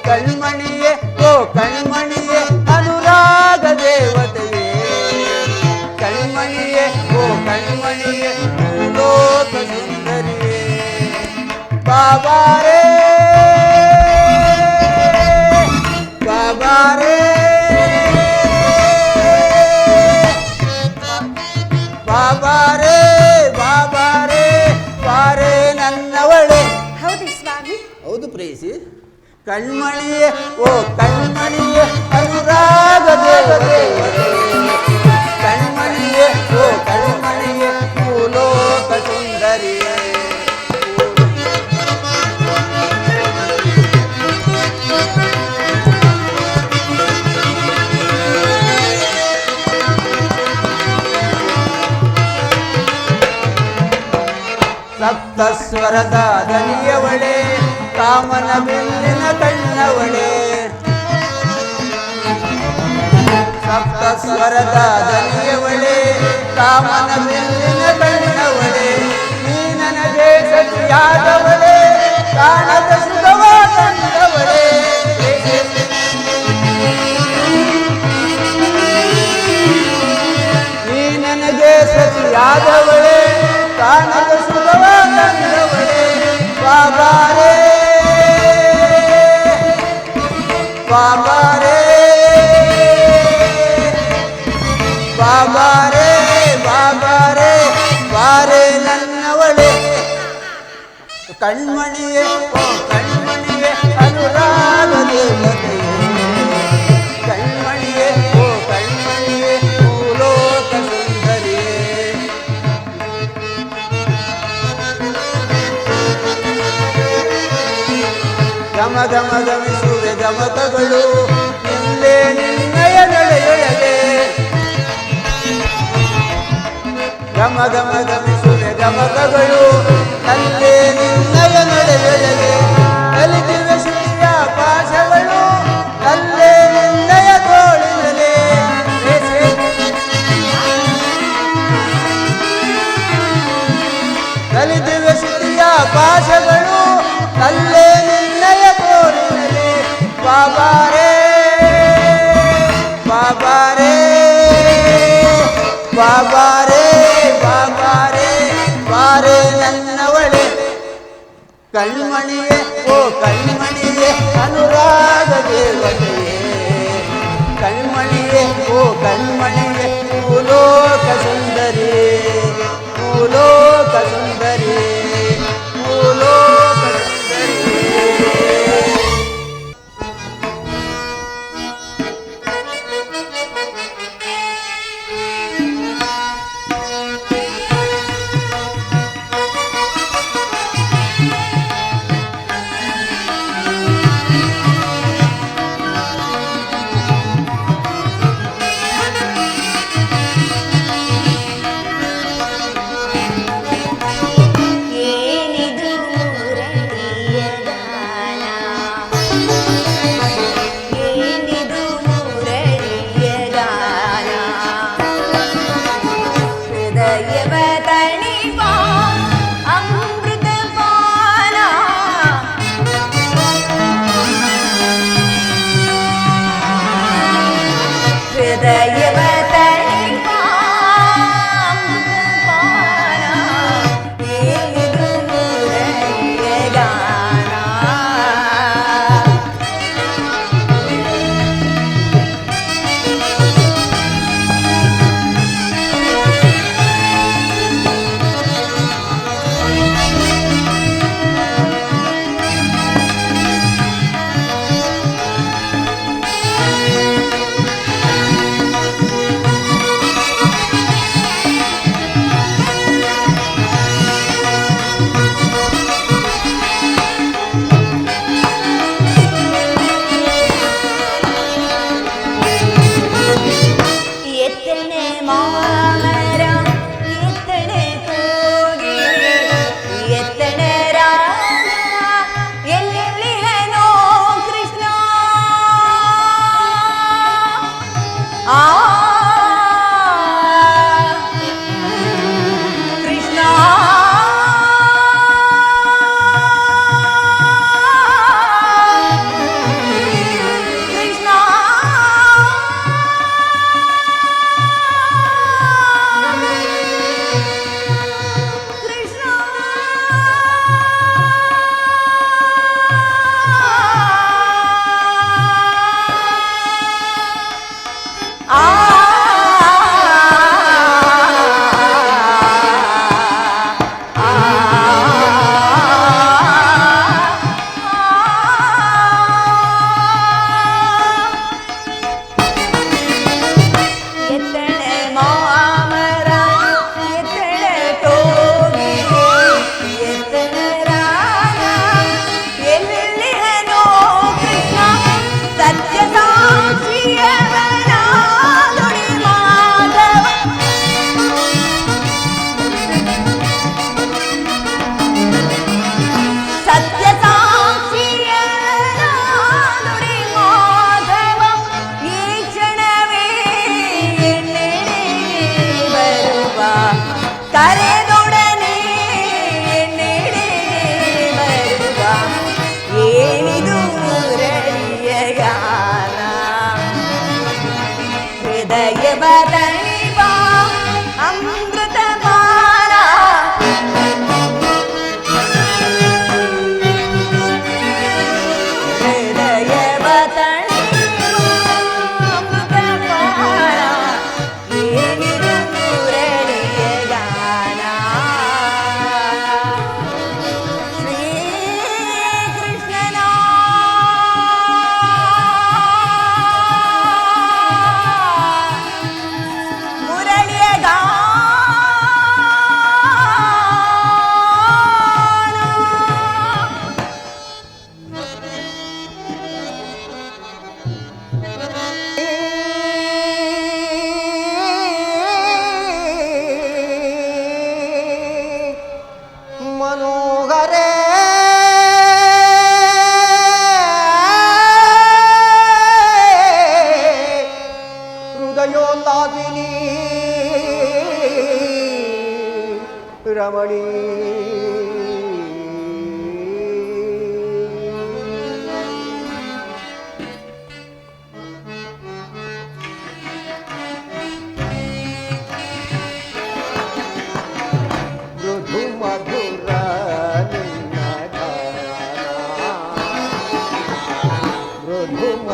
ಕಣ್ಮಣಿಯೇ ಓ ಕಣ್ಮಣಿಯೇ ಅನುರಾಗ ದೇವತೆಯೇ, ಕಣ್ಮಣಿಯೇ ಓ ಕಣ್ಮಣಿಯೇ ಭೂಲೋಕ ಸುಂದರಿಯೇ. ಬಾಬಾರೇ ಬಾಬಾರೇ ಬಾಬಾರೇ ಬಾಬಾರೇ ಬಾರೇ ನನ್ನವಳೆ. ಹೌದು ಸ್ವಾಮಿ. ಹೌದು ಪ್ರೇಯಸಿ. ಕಣ್ಮಣಿಯೇ ಓ ಕಣ್ಮಣಿಯೇ ಅನುರಾಗ ದೇವತೆ, ಕಣ್ಮಣಿಯೇ ಓ ಕಣ್ಮಣಿಯೇ ಭೂಲೋಕ ಸುಂದರಿಯೇ. ಸಪ್ತಸ್ವರದ ದನಿಯವಳೆ, ಕಾಮನ ಬಿಲ್ಲಿನ ಕಣ್ಣವಳೆ. ಸಪ್ತಸ್ವರದ ದನಿಯವಳೆ, ಕಾಮನ ಬಿಲ್ಲಿನ ಕಣ್ಣವಳೆ. ನೀ ನನಗೆ ಸತಿಯಾದವಳೆ, ಕಾಣದ ಸುಖವ ತಂದವಳೆ. ನೀ ನನಗೆ ಸತಿಯಾದವಳೆ, ಕಾಣದ ಸುಖವ ತಂದವಳೆ. ಬಾಬಾರೇ ಬಾಬಾರೇ ಬಾಬಾರೇ ಬಾಬಾರೇ ಬಾರೇ ನನ್ನವಳೆ. ಕಣ್ಮಣಿಯೇ ಓ ಕಣ್ಮಣಿ ಘಮ ಘಮ ಘಮಿಸುವೆ ಗಮಕಗಳು ಇಲ್ಲೇ ನಿನ್ನಯ ನಡೆಯೊಳಗೆ ಘಮ ಘಮ ಘಮಿಸುವೆ ಗಮಕಗಳು ಅಲ್ಲೇ ನಿನ್ನಯ ನಡೆಯೊಳಗೆ ಕಲಿತಿವೆ ಶ್ರುತಿಯ ಪಾಶಗಳು ಅಲ್ಲೇ ನಿನ್ನಯ ತೋಳಿನಲೆ ಕಲಿತಿವೆ ಶ್ರುತಿಯ ಪಾಶಗಳು ಅಲ್ಲೇ ನಿನ್ನಯ ತೋಳಿನಲೆ ಬಾಬಾರೇ ಬಾಬಾರೇ ಬಾಬಾರೇ ಬಾಬಾರೇ ಬಾರೇ ನನ್ನವಳೆ ಕಣ್ಮಣಿಯೇ ಓ ಕಣ್ಮಣಿಯೇ ಅನುರಾಗ ದೇವತೆಯೇ ಕಣ್ಮಣಿಯೇ ಓ ಕಣ್ಮಣಿಯೇ ಭೂಲೋಕ ಸುಂದರಿ ಭೂಲೋಕ ಸುಂದರಿ ಭೂಲೋಕ ಸುಂದರಿ ಶ್ರೀ ಕೃಷ್ಣನ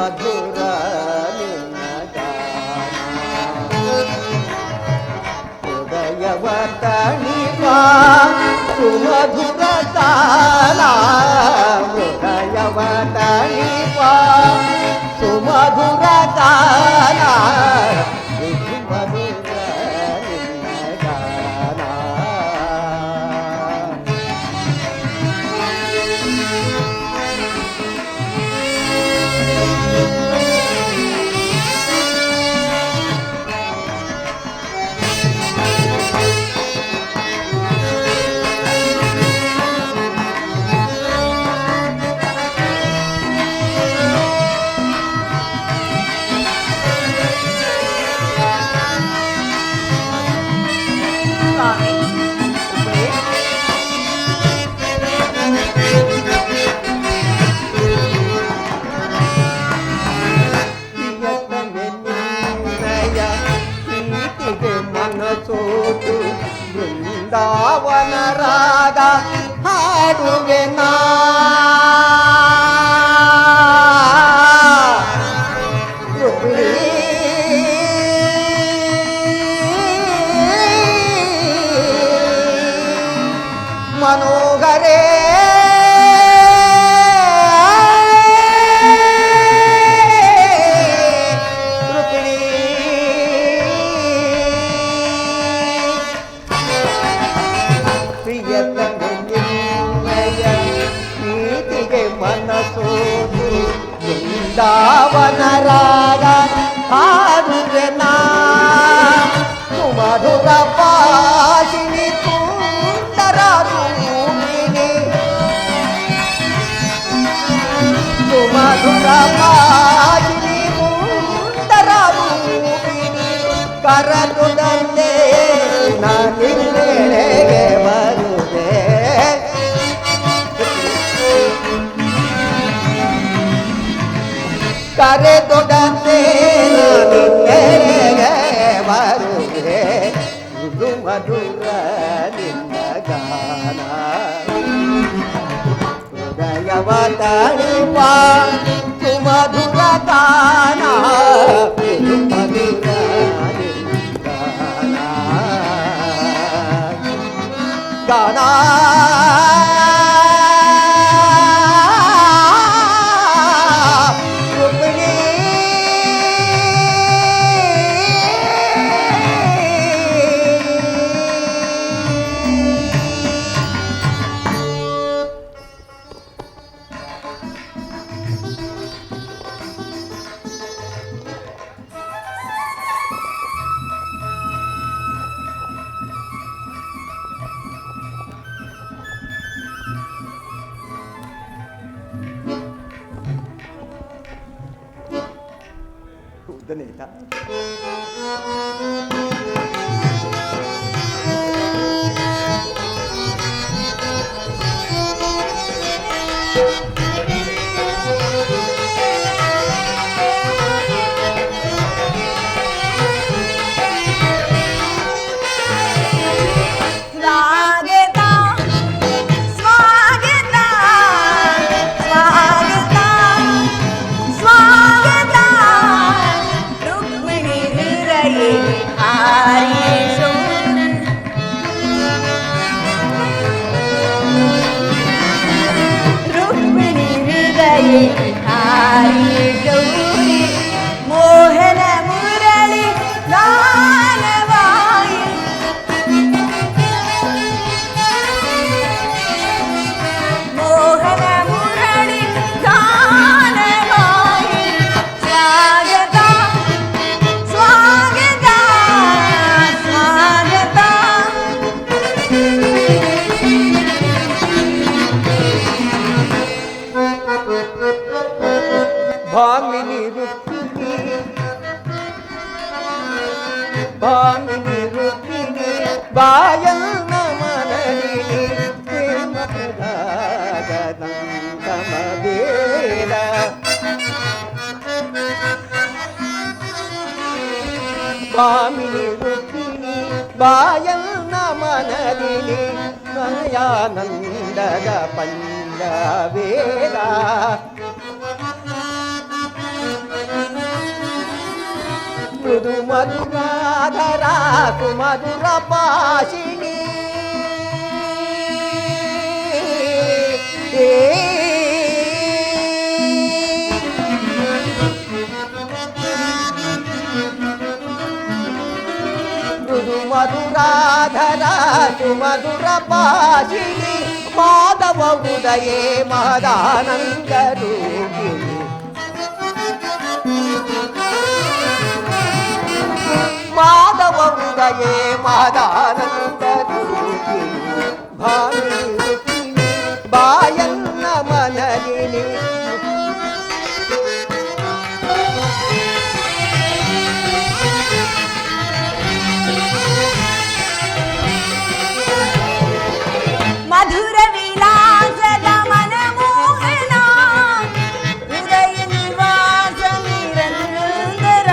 ಸುಮಧುರ ನಿನ್ನ ಗಾನ ಹೃದಯವ ತಣಿವ ಸುಮಧುರ ತಾನ ಹೃದಯವ ತಣಿವ ಸುಮಧುರ ತಾನ ಸುಮಧುರ ನಿನ್ನ ಗಾನ ಮನಸೋತು ಬೃಂದಾವನ ರಾಗ ಹಾಡುವೆ ನಾ ಮನೋಹರೇ ಮನಸೋದು ಬೃಂದಾವನ ರಾಗ ಹಾಡುವೆ ನಾ ಸುಮಧುರ ಪಾಶಿನಿ ಸುಂದರ ರೂಪಿಣಿ ಸುಮಧುರ ಪಾಶಿನಿ ಸುಂದರ ರೂಪಿಣಿ ಕರದುದಂತೆ ನಾನಿನ್ನೆಡೆಗೆ ಬರುವೆ ಕರೆದೊಡನೆ ನಿನ್ನೆಡೆಗೆ ಬರುವೆ ಮೃದು ಮಧುರ ನಿನ್ನ ಗಾನ ಹೃದಯವ ತಣಿವ ಸುಮಧುರ ಗಾನ ಮೃದು ಮಧುರ ನಿನ್ನ ಗಾನ ಧನ್ಯತಾ ಮೋಹನ ಮುರಳಿ ಗಾನವಾಯಿ ಮೋಹನ ಮುರಳಿ ಗಾನವಾಯಿ ಸ್ವಾಗತ ಸ್ವಾಗತ ಸ್ವಾಗತ ಭಾಮಿನಿ ರುಕ್ಮಿಣಿ ಭಾಮಿನಿ ರುಕ್ಮಿಣಿ ಬಾಯನ್ನ ಮನರಿಣಿ ಪ್ರೇಮ ಪ್ರದಾಗದಂತಮ ಬೇಡ ಭಾಮಿನಿ ರುಕ್ಮಿಣಿ ಬಾಯನ್ನ ಮನರಿಣಿ ನಯಾನಂದದ ಪಂಚವೇದ ಮಧುರಾಧರ ಸುಮಧುರ ಪಾಶಿನಿ ಮೃದು ಮಧುರಾಧರ ಸುಮಧುರ ಪಾಶಿನಿ ಮಾಧವ ಹೃದಯೇ ಮಹದಾನಂದ ರೂಪಿಣಿ ಮಾಧವ ಹೃದಯೇ ಮಹದಾನಂದ ರೂಪಿಣಿ ಭಾಮಿನಿ ರುಕ್ಮಿಣಿ ಬಾಯನ್ನ ಮನದಿನಿ ಮಧುರ ವಿಲಾಸದ ಮನಮೋಹನ ಹೃದಯ ನಿವಾಸ ನಿರಂತರ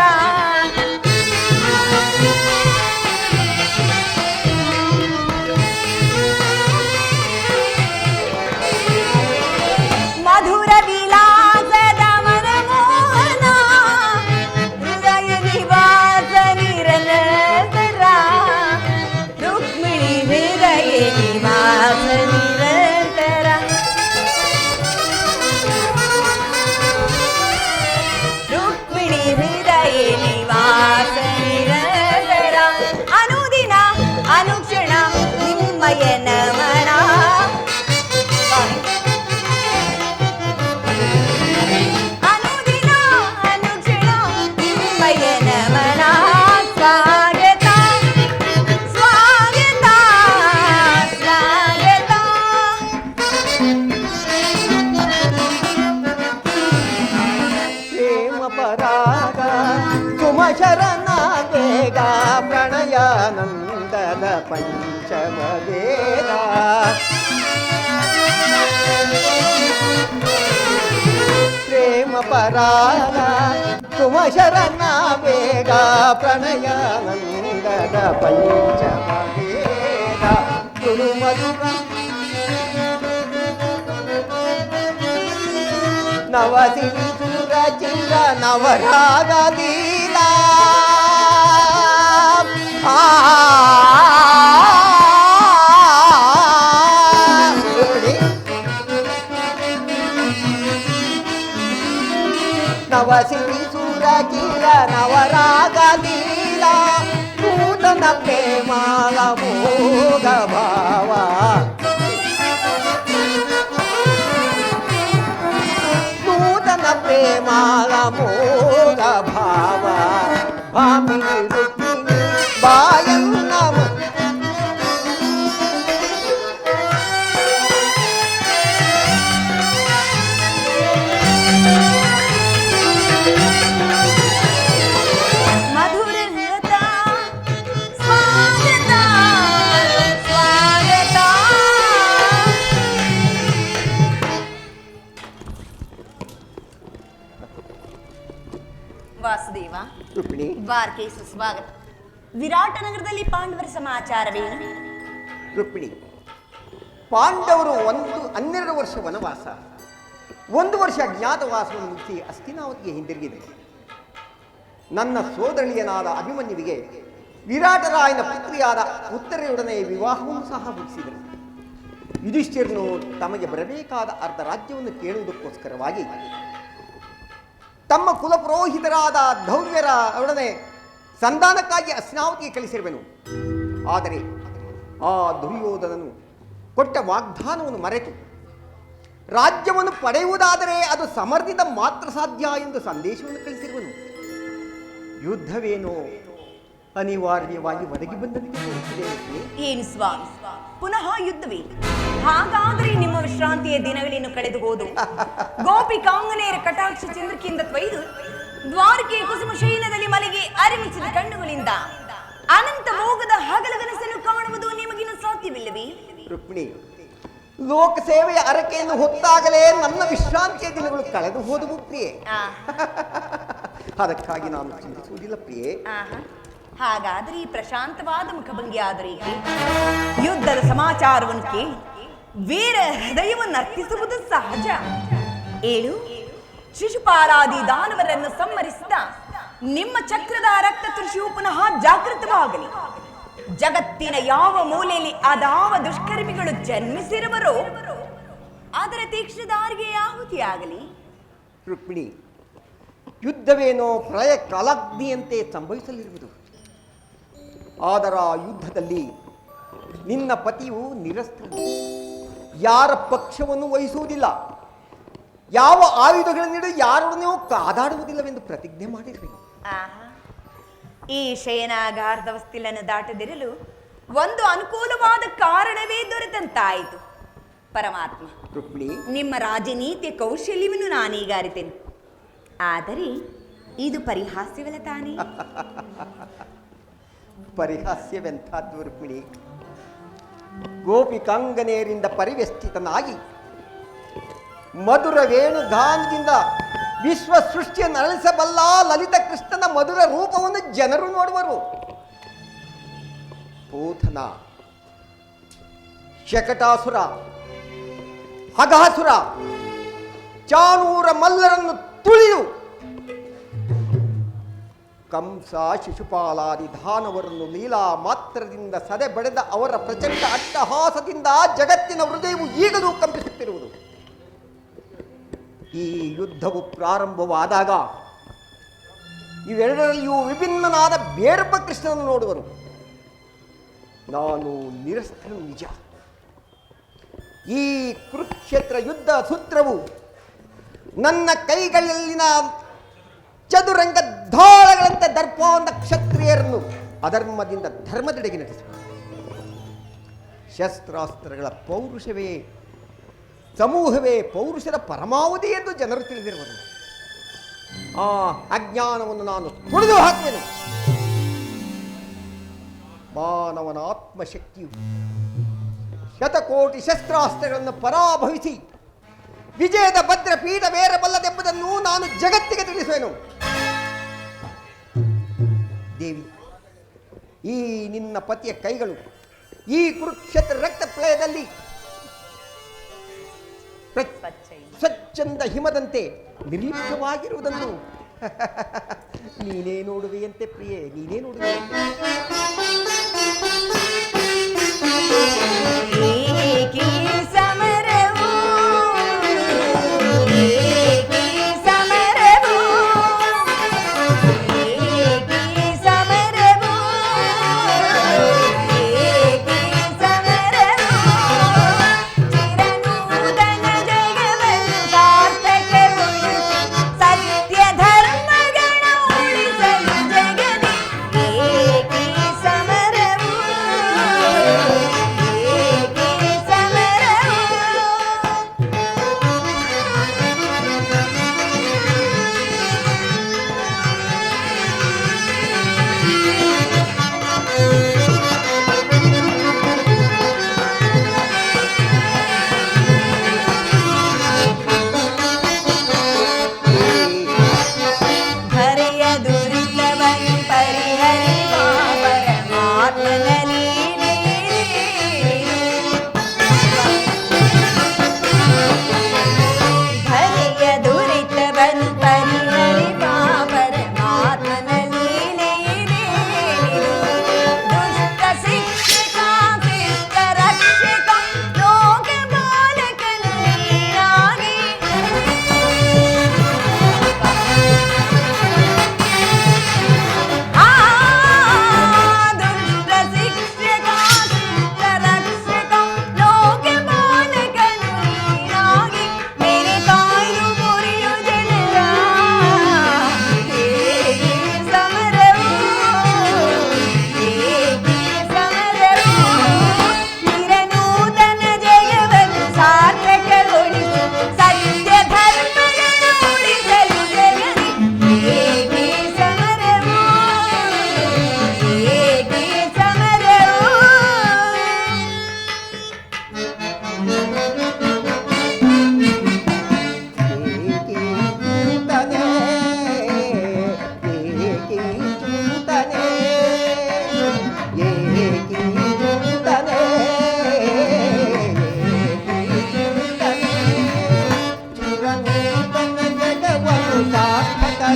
ಮಧುರ ವಿಲಾಸದ ಮನಮೋಹನ ಹೃದಯ ನಿವಾಸ ನಿರಂತರ ರುಕ್ಮಿಣಿ ಹೃದಯ ನಿವಾಸ ನಿರಂತರ ರುಕ್ಮಿಣಿ ಹೃದಯ ನಿವಾಸ ನಿರಂತರ ಅನುದಿನ ಅನುಕ್ಷಣ ನಿಮ್ಮಯ ನಮನ ಅನುದಿನ ಅನುಕ್ಷಣ ನಿಮ್ಮಯ ನಮನ ಸ್ವಾಗತ ಸ್ವಾಗತ ಸ್ವಾಗತ ಪ್ರೇಮ ಪರಾಗ ಸುಮಶರಣ ವೇಗ ಪ್ರಣಯಾನಂದದ ಪಂಚಮ ವೇದ ಪ್ರೇಮ ಪರಾಗ ಸುಮಶರಣ ವೇಗ ಪ್ರಣಯಾನಂದದ ಪಂಚಮ ವೇದ ಗುರು ಮಧುರ ನವಸಿರಿ ಸುರ ಚಿರ ನವರಾಗ ಲೀಲಾ ನವಸಿರಿ ಸುರ ಚಿರ ನವರಾಗ ಲೀಲಾ ನೂತನ ಪ್ರೇಮಾಲ ಮೋಗ ಭಾವ ನೂತನ ಪ್ರೇಮಾಲ ಮೋಗ ಭಾವ ಭಾಮಿನಿ ರುಕ್ಮಿಣಿ ಬಾಯನ್ನ ಮಧುರ ನೃತ ಸ್ವಾಗತ ಸ್ವಾಗತ ವಾಸುದೇವ ರುಕ್ಮಿಣಿ ದ್ವಾರಕೆ ಸುಸ್ವಾಗತ ವಿರಾಟ ನಗರದಲ್ಲಿ ಪಾಂಡವರ ಸಮಾಚಾರವೇನು ರುಕ್ಮಿಣಿ ಪಾಂಡವರು 12 ವರ್ಷ ವನವಾಸ 1 ವರ್ಷ ಅಜ್ಞಾತವಾಸವನ್ನು ಮುಗಿಸಿ ಹಸ್ತಿನಾವತಿಗೆ ಹಿಂದಿರುಗಿದೆ. ನನ್ನ ಸೋದರಳಿಯನಾದ ಅಭಿಮನ್ಯುವಿಗೆ ವಿರಾಟರಾಯನ ಪುತ್ರಿಯಾದ ಉತ್ತರೆಯೊಡನೆ ವಿವಾಹವನ್ನು ಸಹ ಮುಗಿಸಿದರು. ಯುಧಿಷ್ಠಿರನು ತಮಗೆ ಬರಬೇಕಾದ ಅರ್ಧ ರಾಜ್ಯವನ್ನು ಕೇಳುವುದಕ್ಕೋಸ್ಕರವಾಗಿ ತಮ್ಮ ಕುಲಪುರೋಹಿತರಾದ ಧೌಮ್ಯರ ಒಡನೆ ಸಂಧಾನಕ್ಕಾಗಿ ಹಸ್ತಿನಾವತಿಗೆ ಕಳಿಸಿರುವೆನು. ಆದರೆ ಆ ದುರ್ಯೋಧನನು ಕೊಟ್ಟ ವಾಗ್ದಾನವನ್ನು ಮರೆತು ರಾಜ್ಯವನ್ನು ಪಡೆಯುವುದಾದರೆ ಅದು ಸಮರ್ಥಿತ ಮಾತ್ರ ಸಾಧ್ಯ ಎಂದು ಸಂದೇಶವನ್ನು ಕಳಿಸಿರುವನು. ಯುದ್ಧವೇನೋ ಅನಿವಾರ್ಯವಾಗಿ ಒದಗಿ ಬಂದಂತೆ ತೋರುತ್ತಿದೆ. ಏನು ಸ್ವಾಮಿ, ಪುನಃ ಯುದ್ಧವೇ? ಹಾಗಾದ್ರೆ ನಿಮ್ಮ ವಿಶ್ರಾಂತಿಯ ದಿನಗಳೇನು ಕಳೆದು ಹೋದು? ಗೋಪಿಕಾಂಗನೆಯರ ಕಟಾಕ್ಷ ಚಂದ್ರಿಕೆಯಿಂದ ತೊಯ್ದು ದ್ವಾರಕೆ ಕುಸುಮ ಶಯನದಲ್ಲಿ ಮಲೆಗೆ ಅರಿಮಿಸಿದ ಕಣ್ಣುಗಳಿಂದ ಅನಂತ ಭೋಗದ ಹಗಲಗನಸನ್ನು ಕಾಣುವುದು ನಿಮಗಿನ್ನು ಸಾಧ್ಯವಿಲ್ಲವೇ? ರುಕ್ಮಿಣಿ, ಲೋಕ ಸೇವೆಯ ಅರಕೆಯನ್ನು ಹೊತ್ತಾಗಲೇ ನನ್ನ ವಿಶ್ರಾಂತಿಯ ದಿನಗಳು ಕಳೆದು ಹೋದವು ಪ್ರಿಯೆ. ಅದಕ್ಕಾಗಿ ನಾನು ಚಿಂತಿಸುವುದಿಲ್ಲ ಪ್ರಿಯೆ. ಹಾಗಾದ್ರೆ ಈ ಪ್ರಶಾಂತವಾದ ಮುಖಭಂಗಿ ಆದರೆ ಯುದ್ಧದ ಸಮಾಚಾರವನ್ನು ಕೇಳಿ ವೀರ ಹೃದಯವನ್ನು ಅರ್ಪಿಸುವುದು ಸಹಜ. ಏಳು ಶಿಶುಪಾಲಾದಿ ದಾನವರನ್ನು ಸಂಹರಿಸಿದ ನಿಮ್ಮ ಚಕ್ರದ ರಕ್ತ ತುರ್ಷಿಯು ಪುನಃ ಜಾಗೃತವಾಗಲಿ. ಜಗತ್ತಿನ ಯಾವ ಮೂಲೆಯಲ್ಲಿ ಅದಾವ ದುಷ್ಕರ್ಮಿಗಳು ಜನ್ಮಿಸಿರುವರೋ ಅದರ ತೀಕ್ಷ್ಣ ದಾರಿಗೆ ಆಹುತಿಯಾಗಲಿ. ರುಕ್ಮಿಣಿ, ಯುದ್ಧವೇನೋ ಪ್ರಳಯ ಕಾಲಾಗ್ನಿಯಂತೆ ಸಂಭವಿಸಲಿರುವುದು. ಆದರ ಯುದ್ಧದಲ್ಲಿ ನಿನ್ನ ಪತಿಯು ನಿರಸ್ತ್ರನು, ಯಾರ ಪಕ್ಷವನ್ನು ವಹಿಸುವುದಿಲ್ಲ, ಯಾವ ಆಯುಧಗಳನ್ನಿಡು ಯಾರೊಡನೆಯೂ ಕಾದಾಡುವುದಿಲ್ಲವೆಂದು ಪ್ರತಿಜ್ಞೆ ಮಾಡಿರಬೇಕು. ಈ ಶಯನಾಗಾರ್ಧ ವಸ್ತಿಲನ್ನು ದಾಟದಿರಲು ಒಂದು ಅನುಕೂಲವಾದ ಕಾರಣವೇ ದೊರೆತಂತಾಯಿತು. ಪರಮಾತ್ಮ, ರುಕ್ಮಿಣಿ, ನಿಮ್ಮ ರಾಜನೀತಿಯ ಕೌಶಲ್ಯವನ್ನು ನಾನೀಗ ಅರಿತೇನೆ. ಆದರೆ ಇದು ಪರಿಹಾಸ್ಯವಲ್ಲ ತಾನೇ? ಪರಿಹಾಸ್ಯವೆಂಥದ್ದು ರುಕ್ಮಿಣಿ. ಗೋಪಿಕಾಂಗನೆಯರಿಂದ ಪರಿವ್ಯಸ್ಥಿತನಾಗಿ ಮಧುರ ವೇಣುಗಾನದಿಂದ ವಿಶ್ವ ಸೃಷ್ಟಿಯನ್ನು ಅರಳಿಸಬಲ್ಲ ಲಲಿತ ಕೃಷ್ಣನ ಮಧುರ ರೂಪವನ್ನು ಜನರು ನೋಡುವರು. ಪೂತನ, ಶಕಟಾಸುರ, ಹಗಾಸುರ, ಚಾಣೂರ ಮಲ್ಲರನ್ನು ತುಳಿದು ಕಂಸ, ಶಿಶುಪಾಲಾದಿ ದಾನವರನ್ನು ಲೀಲಾ ಮಾತ್ರದಿಂದ ಸದೆ ಬಡೆದ ಅವರ ಪ್ರಚಂಡ ಅಟ್ಟಹಾಸದಿಂದ ಜಗತ್ತಿನ ಹೃದಯವು ಈಗಲೂ ಕಂಪಿಸುತ್ತಿರುವುದು. ಈ ಯುದ್ಧವು ಪ್ರಾರಂಭವಾದಾಗ ಇವೆರಡರಲ್ಲಿಯೂ ವಿಭಿನ್ನನಾದ ಬೇರೊಬ್ಬ ಕೃಷ್ಣನನ್ನು ನೋಡುವರು. ನಾನು ನಿರಸ್ತ್ರನು ನಿಜ. ಈ ಕುರುಕ್ಷೇತ್ರ ಯುದ್ಧ ಸೂತ್ರವು ನನ್ನ ಕೈಗಳಲ್ಲಿನ ಚದುರಂಗ ಧಾಳಗಳಂತೆ ದರ್ಪವಾದ ಕ್ಷತ್ರಿಯರನ್ನು ಅಧರ್ಮದಿಂದ ಧರ್ಮದೆಡೆಗೆ ನಡೆಸುವ ಶಸ್ತ್ರಾಸ್ತ್ರಗಳ ಪೌರುಷವೇ ಸಮೂಹವೇ ಪೌರುಷರ ಪರಮಾವಧಿ ಎಂದು ಜನರು ತಿಳಿದಿರುವರು. ಆ ಅಜ್ಞಾನವನ್ನು ನಾನು ತುಳಿದು ಹಾಕುವೆನು. ಮಾನವನ ಆತ್ಮಶಕ್ತಿಯು ಶತಕೋಟಿ ಶಸ್ತ್ರಾಸ್ತ್ರಗಳನ್ನು ಪರಾಭವಿಸಿ ವಿಜಯದ ಭದ್ರ ಪೀಠವೇರಬಲ್ಲದೆಂಬುದನ್ನು ನಾನು ಜಗತ್ತಿಗೆ ತಿಳಿಸುವೆನು. ದೇವಿ, ಈ ನಿನ್ನ ಪತಿಯ ಕೈಗಳು ಈ ಕುರುಕ್ಷೇತ್ರ ರಕ್ತ ಪ್ರಳಯದಲ್ಲಿ ಸ್ವಚ್ಛಂದ ಹಿಮದಂತೆ ನಿರ್ಲಿಪ್ತವಾಗಿರುವುದನ್ನು ನೀನೇ ನೋಡುವೆಯಂತೆ ಪ್ರಿಯೆ, ನೀನೇ ನೋಡುವೆಯಂತೆ. ಸಮರ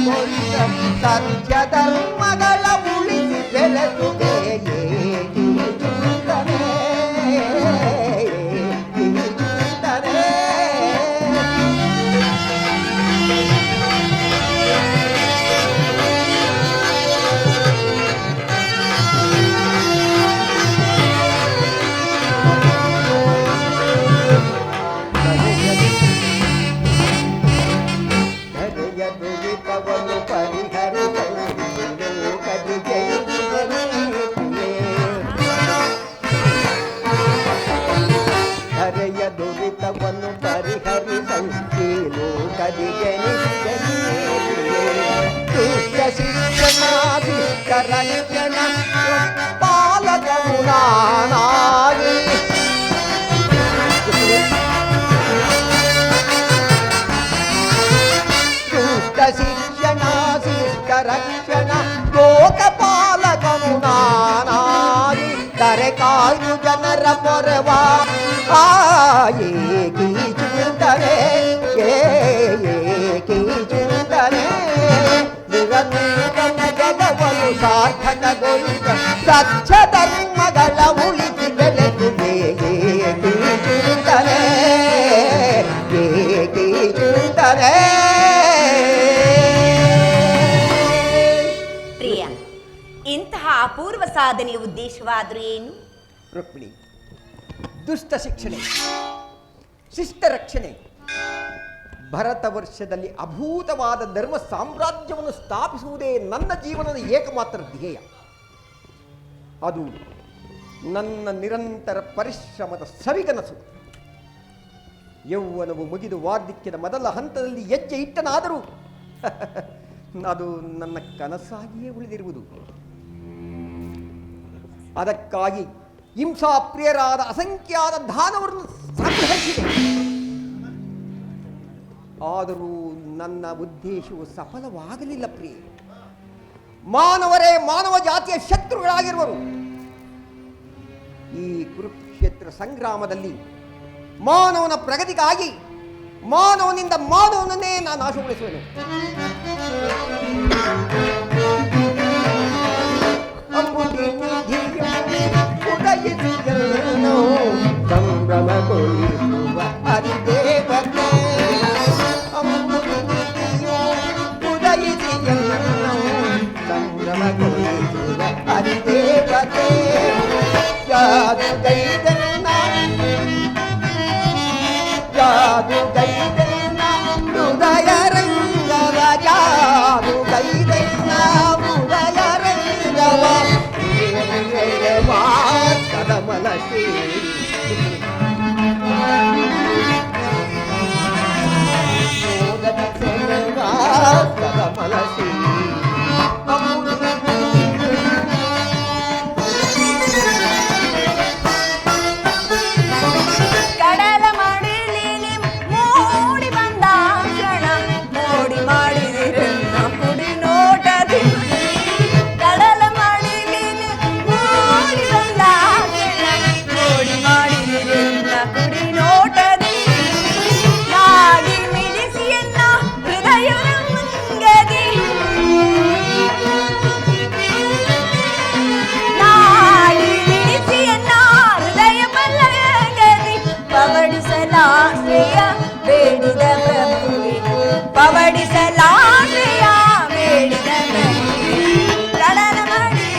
ಸಾರ್ಥಕಗೊಳಿಸ ಸತ್ಯ ಧರ್ಮಗಳ ಉಳಿಸಿ ಬೆಳೆಸುವೆ ಚಿಂತನೆ ಪಾಲಕನಾಗಿ ದುಷ್ಟ ಶಿಕ್ಷಣ ಶಿಷ್ಟ ರಕ್ಷಣ ಲೋಕಪಾಲಕನು ನಾನಾಗಿ ದರೆ ಕಾಯು ಜನರ ಪೊರವ ಏಕೀ ಚಿಂತನೆ ಏಕೀ ಚಿಂತನೆ ನಿರಂತರ ಜಗವನ್ನು ಸಾರ್ಥಕಗೊಳಿಸ ಸತ್ಯ ಧರ್ಮಗಳ ಉಳಿಸಿ ಬೆಳೆಸುವೆ ಏಕೀ ಚಿಂತನೆ ಏಕೀ ಚಿಂತನೆ. ಪ್ರಿಯ, ಇಂತಹ ಅಪೂರ್ವ ಸಾಧನೆಯ ಉದ್ದೇಶವಾದರೂ ಏನು? ರುಕ್ಮಿಣಿ, ದುಷ್ಟ ಶಿಕ್ಷಣೆ ಶಿಷ್ಟ ರಕ್ಷಣೆ ಭರತ ವರ್ಷದಲ್ಲಿ ಅಭೂತವಾದ ಧರ್ಮ ಸಾಮ್ರಾಜ್ಯವನ್ನು ಸ್ಥಾಪಿಸುವುದೇ ನನ್ನ ಜೀವನದ ಏಕಮಾತ್ರ ಧ್ಯೇಯ. ಅದು ನನ್ನ ನಿರಂತರ ಪರಿಶ್ರಮದ ಸವಿಗನಸು. ಯೌವನವು ಮುಗಿದು ವಾರ್ಧಕ್ಯದ ಮೊದಲ ಹಂತದಲ್ಲಿ ಹೆಜ್ಜೆ ಇಟ್ಟನಾದರೂ ಅದು ನನ್ನ ಕನಸಾಗಿಯೇ ಉಳಿದಿರುವುದು. ಅದಕ್ಕಾಗಿ ಹಿಂಸಾಪ್ರಿಯರಾದ ಅಸಂಖ್ಯಾತ ದಾನವರನ್ನು ಸಂಗ್ರಹಿಸಿದೆ. ಆದರೂ ನನ್ನ ಉದ್ದೇಶವು ಸಫಲವಾಗಲಿಲ್ಲ ಪ್ರಿಯೆ. ಮಾನವರೇ ಮಾನವ ಜಾತಿಯ ಶತ್ರುಗಳಾಗಿರುವರು. ಈ ಕುರುಕ್ಷೇತ್ರ ಸಂಗ್ರಾಮದಲ್ಲಿ ಮಾನವನ ಪ್ರಗತಿಗಾಗಿ ಮಾನವನಿಂದ ಮಾನವನನ್ನೇ ನಾನು ನಾಶಗೊಳಿಸುವೆನು. ಸಂಭ್ರಮಗೊಳಿಸುವ ಹರಿದೇವತೆ ಸಂಭ್ರಮಗೊಳಿಸುವ ಹರಿದೇವತೆ ಯಾದು ಗೈದನ್ನ ಯಾದು ಗೈದನ್ನ ಹೃದಯ ರಂಗವ ಯಾದು ಗೈದನ್ನ ಹೃದಯ ರಂಗವ ಕದಮಲಸಿ ಕದಮಲಸಿ ಕಡಲ ಮಡಿಲಿನಿ ಮೂಡಿ ಬಂದ ಕ್ಷಣ ಮೋಡಿ ಮಾಡಿದಿರನ್ನ ಕುಡಿ ನೋಟದಿ. ಕಡಲ ಮಡಿಲಿನಿ ಮೂಡಿ ಬಂದ ಕ್ಷಣ ಮೋಡಿ ಮಾಡಿದಿರನ್ನ ಕುಡಿ ನೋಟದಿ. ನಾಗಿ ಮಿಡಿಸಿಯನ್ನ ಹೃದಯದ ಮುಂಗದಿ ನಾಗಿ ಮಿಡಿಸಿಯನ್ನ ಹೃದಯ ಬಲ್ಲಗದಿ. ಪವಡಿಸಲಾಶ್ರಯ ಬೇಡಿದ ಪ್ರಭುವೆ ಪವಡಿಸಲಾಶ್ರಯ ಬೇಡಿದ ಪ್ರಭುವೆ ಕಡಲ ಮಾಡಿ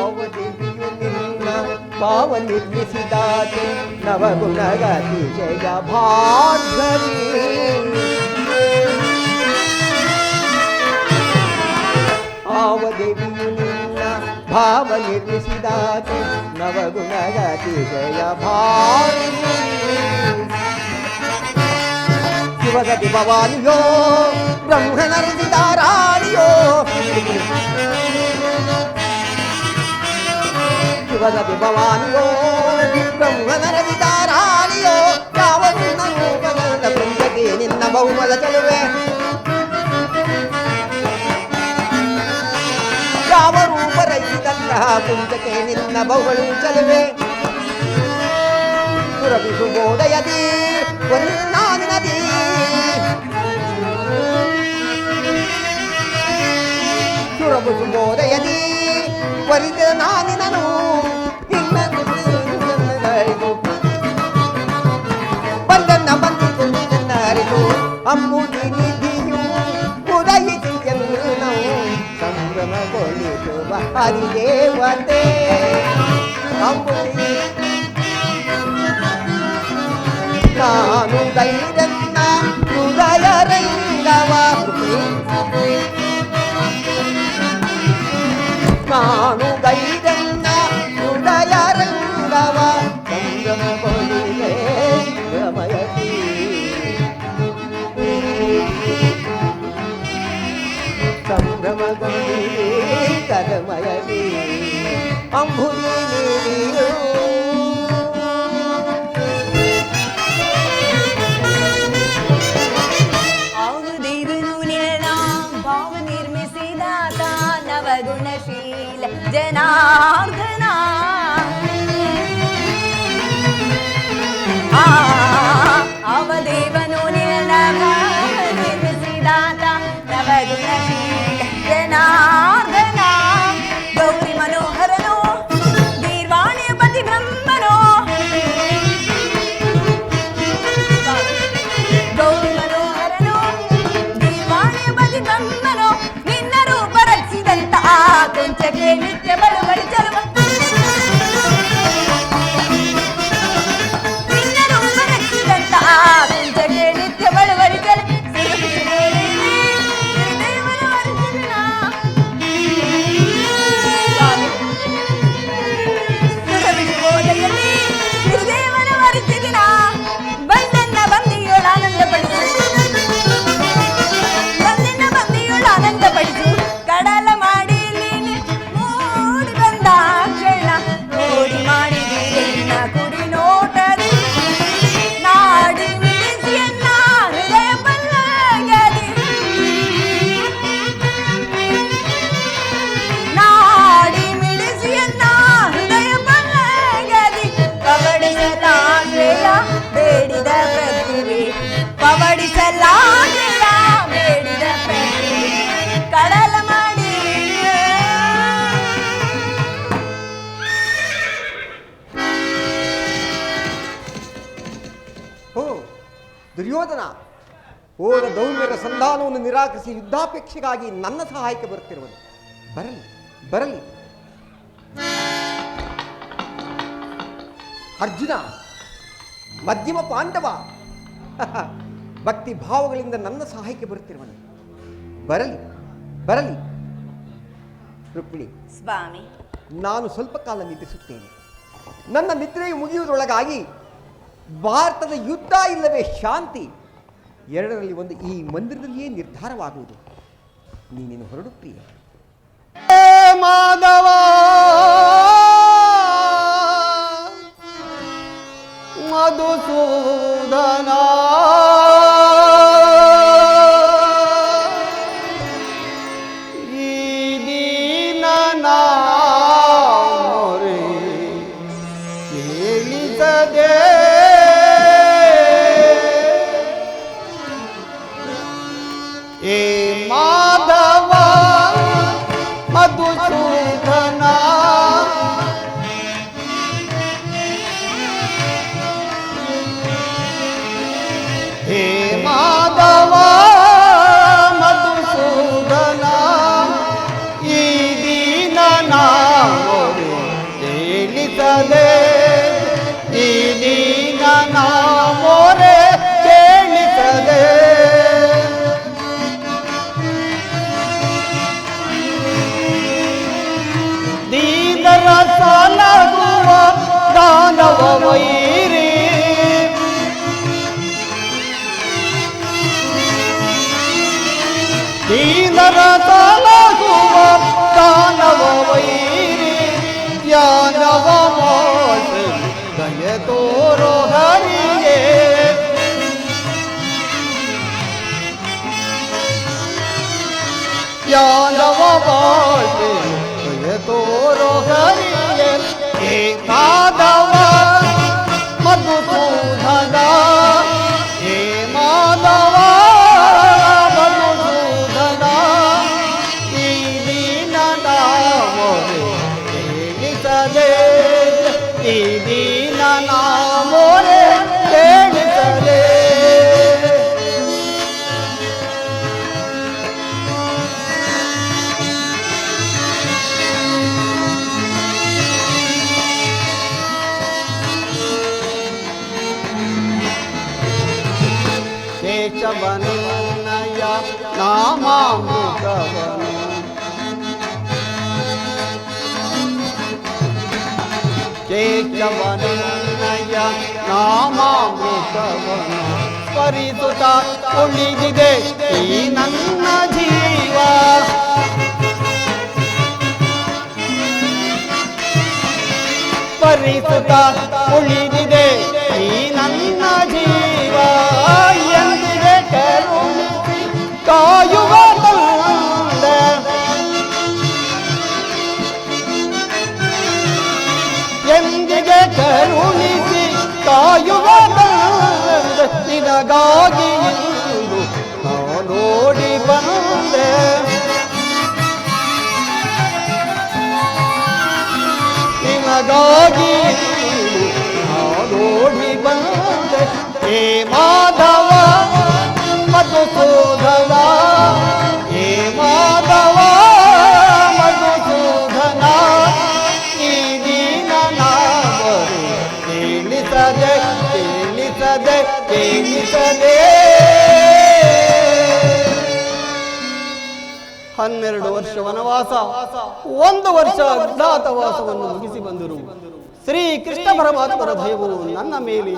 ಅವಧಿಯು ನಿನ್ನ ಭಾವ ನಿರ್ಮಿಸಿದಾತೆ ನವಗುಣಗತಿಶಯ ಭಾರ್ಗವಿ. ಆವದೇವಿಯು ನಿನ್ನ ಭಾವ ನಿರ್ಮಿಸಿದಾತೆ ನವಗುಣಗತಿಶಯ ಭಾರ್ಗವಿ. ಶಿವಗತಿ ಭವಾನಿಯೋ ಬ್ರಹ್ಮ ನರಸಿದಾರಾಣಿಯೋ ಶಿವಗತಿ ಭವಾನಿಯೋ ಬ್ರಹ್ಮ ನರಸಿದಾರಾಣಿಯೋ ಯಾವ ಬೃಂದಕ್ಕೆ ನಿನ್ನ ಬಹುಮದ ಚೆಲುವೆ ಯಾವ ರೂಪ ರಹಿಸಿದಂತಹ ಕುಂಜಕ್ಕೆ ನಿನ್ನ ಬಹುಗಳು ಚೆಲುವೆ. ಸುರ ಸುರಭಿಸುಬೋದಯದಿ ನಾನಿನದಿ ಸುರಭಿಸುಬೋದಯದಿ ವರಿದ ನಾನಿನನು ನಿನ್ನ ಬಂದನ್ನ ಬಂದಿತು ನಿನ್ನ ಅರಿತು ಅಂಬುದಿ ನಿಧಿಯು ಉದಯಿಸಿಯನ್ನು ನಾವು ಸಂಭ್ರಮಗೊಳಿಸುವ ಹರಿದೇವತೆ ಅಂಬುದಿ ನಾನು ಗೈರನ್ನ ಹೃದಯ ರಂಗವ ನಾನು ಗೈರನ್ನ ಹೃದಯ ರಂಗವ ಸಂಭ್ರಮಗೊಳಿಸೆ ರಮಯತಿ ಸಂಭ್ರಮಗೊಳಿಸೆ ಕರಮಯತಿ ಅಂಬುದಿ ನೀರು ಗುಣಶೀಲ ಜನಾರ್ದನ ಅವದೇವನು ನಿರ್ಮಿಸಿದಾತ ನವಗುಣಶೀಲ ಜನಾರ್ದನ ಗೌರಿ ಮನೋಹರನು ದೀರ್ವಾಣಿ ಪತಿ ಬ್ರಹ್ಮನೋ ಗೌರಿ ಮನೋಹರನು ದೀರ್ವಾಣಿ ಪತಿ ಬ್ರಹ್ಮನೋ ನಿನ್ನ ರೂಪ ರಚಿಸಿದಂತ ಕೊಂಚಕ್ಕೆ ನಿತ್ಯ ಬಳುವಳಿ ಚಲುವ ನಿನ್ನ ರೂಪ ರಚಿಸಿದಂತ ಕೊಂಚಕ್ಕೆ ನಿತ್ಯ ಬಳುವಳಿ ಚಲ ಗುರುದೇವನ ವರಿಸಿದಿನ ಬಂದನ್ನ ಬಂದಿಯೋಳ ಆನಂದಪಡಿಸು ಬಂದನ್ನ ಬಂದಿಯೋಳ ಆನಂದಪಡಿಸು ಕಡಲ ಮಾಡಿ ಮೂಡಿ ಬಂದ ಕ್ಷಣ ನೋಡಿ ಮಾಡಿದೀರೆನ್ನ ಕುಡಿ ನೋಟದಿ ನಾಡಿ ಮಿಡಿಸಿಯನ್ನ ಹೃದಯ ಪಲ್ಲಗದಿ ನಾಡಿ ಮಿಡಿಸಿಯನ್ನ ಹೃದಯ ಪಲ್ಲಗದಿ ಪವಡಿಸಲಾಗೆಯ ಬೇಡಿದ ಪ್ರತಿಭೆ ಪವಡಿಸಲಾಗೆಯ ಬೇಡಿದ ಪ್ರತಿಭೆ ಕಡಲ ಮಾಡಿ ದುರ್ಯೋಧನ ಓದ ದೌಮ್ಯರ ಸಂಧಾನವನ್ನು ನಿರಾಕರಿಸಿ ಯುದ್ಧಾಪೇಕ್ಷೆಗಾಗಿ ನನ್ನ ಸಹಾಯಕ್ಕೆ ಬರುತ್ತಿರುವುದು. ಬರಲಿ ಬರಲಿ. ಅರ್ಜುನ ಮಧ್ಯಮ ಪಾಂಡವ ಭಕ್ತಿ ಭಾವಗಳಿಂದ ನನ್ನ ಸಹಾಯಕ್ಕೆ ಬರುತ್ತಿರುವನು. ಬರಲಿ ಬರಲಿ. ರುಕ್ಮಿಣಿ ಸ್ವಾಮಿ, ನಾನು ಸ್ವಲ್ಪ ಕಾಲ ನಿದ್ರಿಸುತ್ತೇನೆ. ನನ್ನ ನಿದ್ರೆಯು ಮುಗಿಯುವುದರೊಳಗಾಗಿ ಭಾರತದ ಯುದ್ಧ ಇಲ್ಲವೇ ಶಾಂತಿ ಎರಡರಲ್ಲಿ ಒಂದು ಈ ಮಂದಿರದಲ್ಲಿಯೇ ನಿರ್ಧಾರವಾಗುವುದು. ನೀನೇನು ಹೊರಡು ಪ್ರಿಯ. ಮಾಧವ ಮಧುಸೂದನ ಈ ದೀನನ ಮೊರೆ ಕೇಳಿಸದೆ ಏ ಮಾಧವ ಮಧುಸೂದನ ಹೇ ಮಾಧವ ಮಧುಸೂದನ ಈ ದೀನನ ಮೊರೆ ಕೇಳಿಸದೆ ಈ ದೀನನ ಮೊರೆ ಕೇಳಿಸದೆ ದೀನರ ಸಾಲಗುವ ದಾನವ ವೈರಿ ದೀನರ ಸಾಲಗುವ ದಾನವ ವೈರಿ ಧ್ಯಾನವ ಮಾಡಿ ದಯ ತೋರೋ ಹರಿಗೆ ಧ್ಯಾನವ ಮಾಡಿ ತೋರೋ ಹರಿಗೆ ಏ ಮಾಧವ ಮಧುಸೂದನ ಕೇಶವನಯ ನಾಮಾಮೃತವನು ಕೇಶವನಯ ನಾಮಾಮೃತವನು ಸ್ಮರಿಸುತ್ತ ಉಳಿದಿದೆ ಈ ನನ್ನ ಜೀವ ಸ್ಮರಿಸುತ್ತ ಉಳಿದಿದೆ ಈ ನನ್ನ ಜೀವ ಎಂದಿಗೆ ಕರುಣಿಸಿ ಕಾಯುವ ತಂದೆ ಎಂದಿಗೆ ಕರುಣಿಸಿ ಕಾಯುವ ತಂದೆ ನಿನಗಾಗಿ ಎಂದು ನೋಡಿ ಬಂದೆ ನಿನಗಾಗಿ ನೋಡಿ ಬಂದೆ ಹೇ ಮಾಧವ ಮಧುಸೂದನ ಹೇ ಮಾಧವ ಮಧುಸೂದನ ಈ ದೀನನಾವರು ಕೇಳಿಸದೆ ಕೇಳಿಸದೆ ಕೇಳಿಸದೆ 12 ವರ್ಷ ವನವಾಸ 1 ವರ್ಷ ಅಜ್ಞಾತವಾಸವನ್ನು ಮುಗಿಸಿ ಬಂದರು. ಶ್ರೀ ಕೃಷ್ಣ ಪರಮಾತ್ಮರ ದಯವು ನನ್ನ ಮೇಲೆ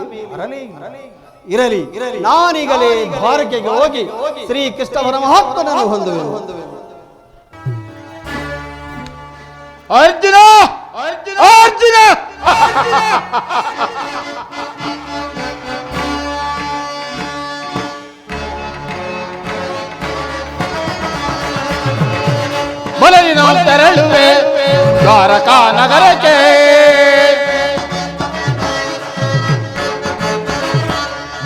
ಇರಲಿ. ನಾನೀಗಲೇ ದ್ವಾರಕೆಗೆ ಹೋಗಿ ಶ್ರೀ ಕೃಷ್ಣ ಪರಮಾತ್ಮನನ್ನು ಹೊಂದುವೆನು. ಅರ್ಜುನ ಅರ್ಜುನ ಬಲದಿ ನಾವು ತೆರಳುವೆ ದ್ವಾರಕಾ ನಗರಕ್ಕೆ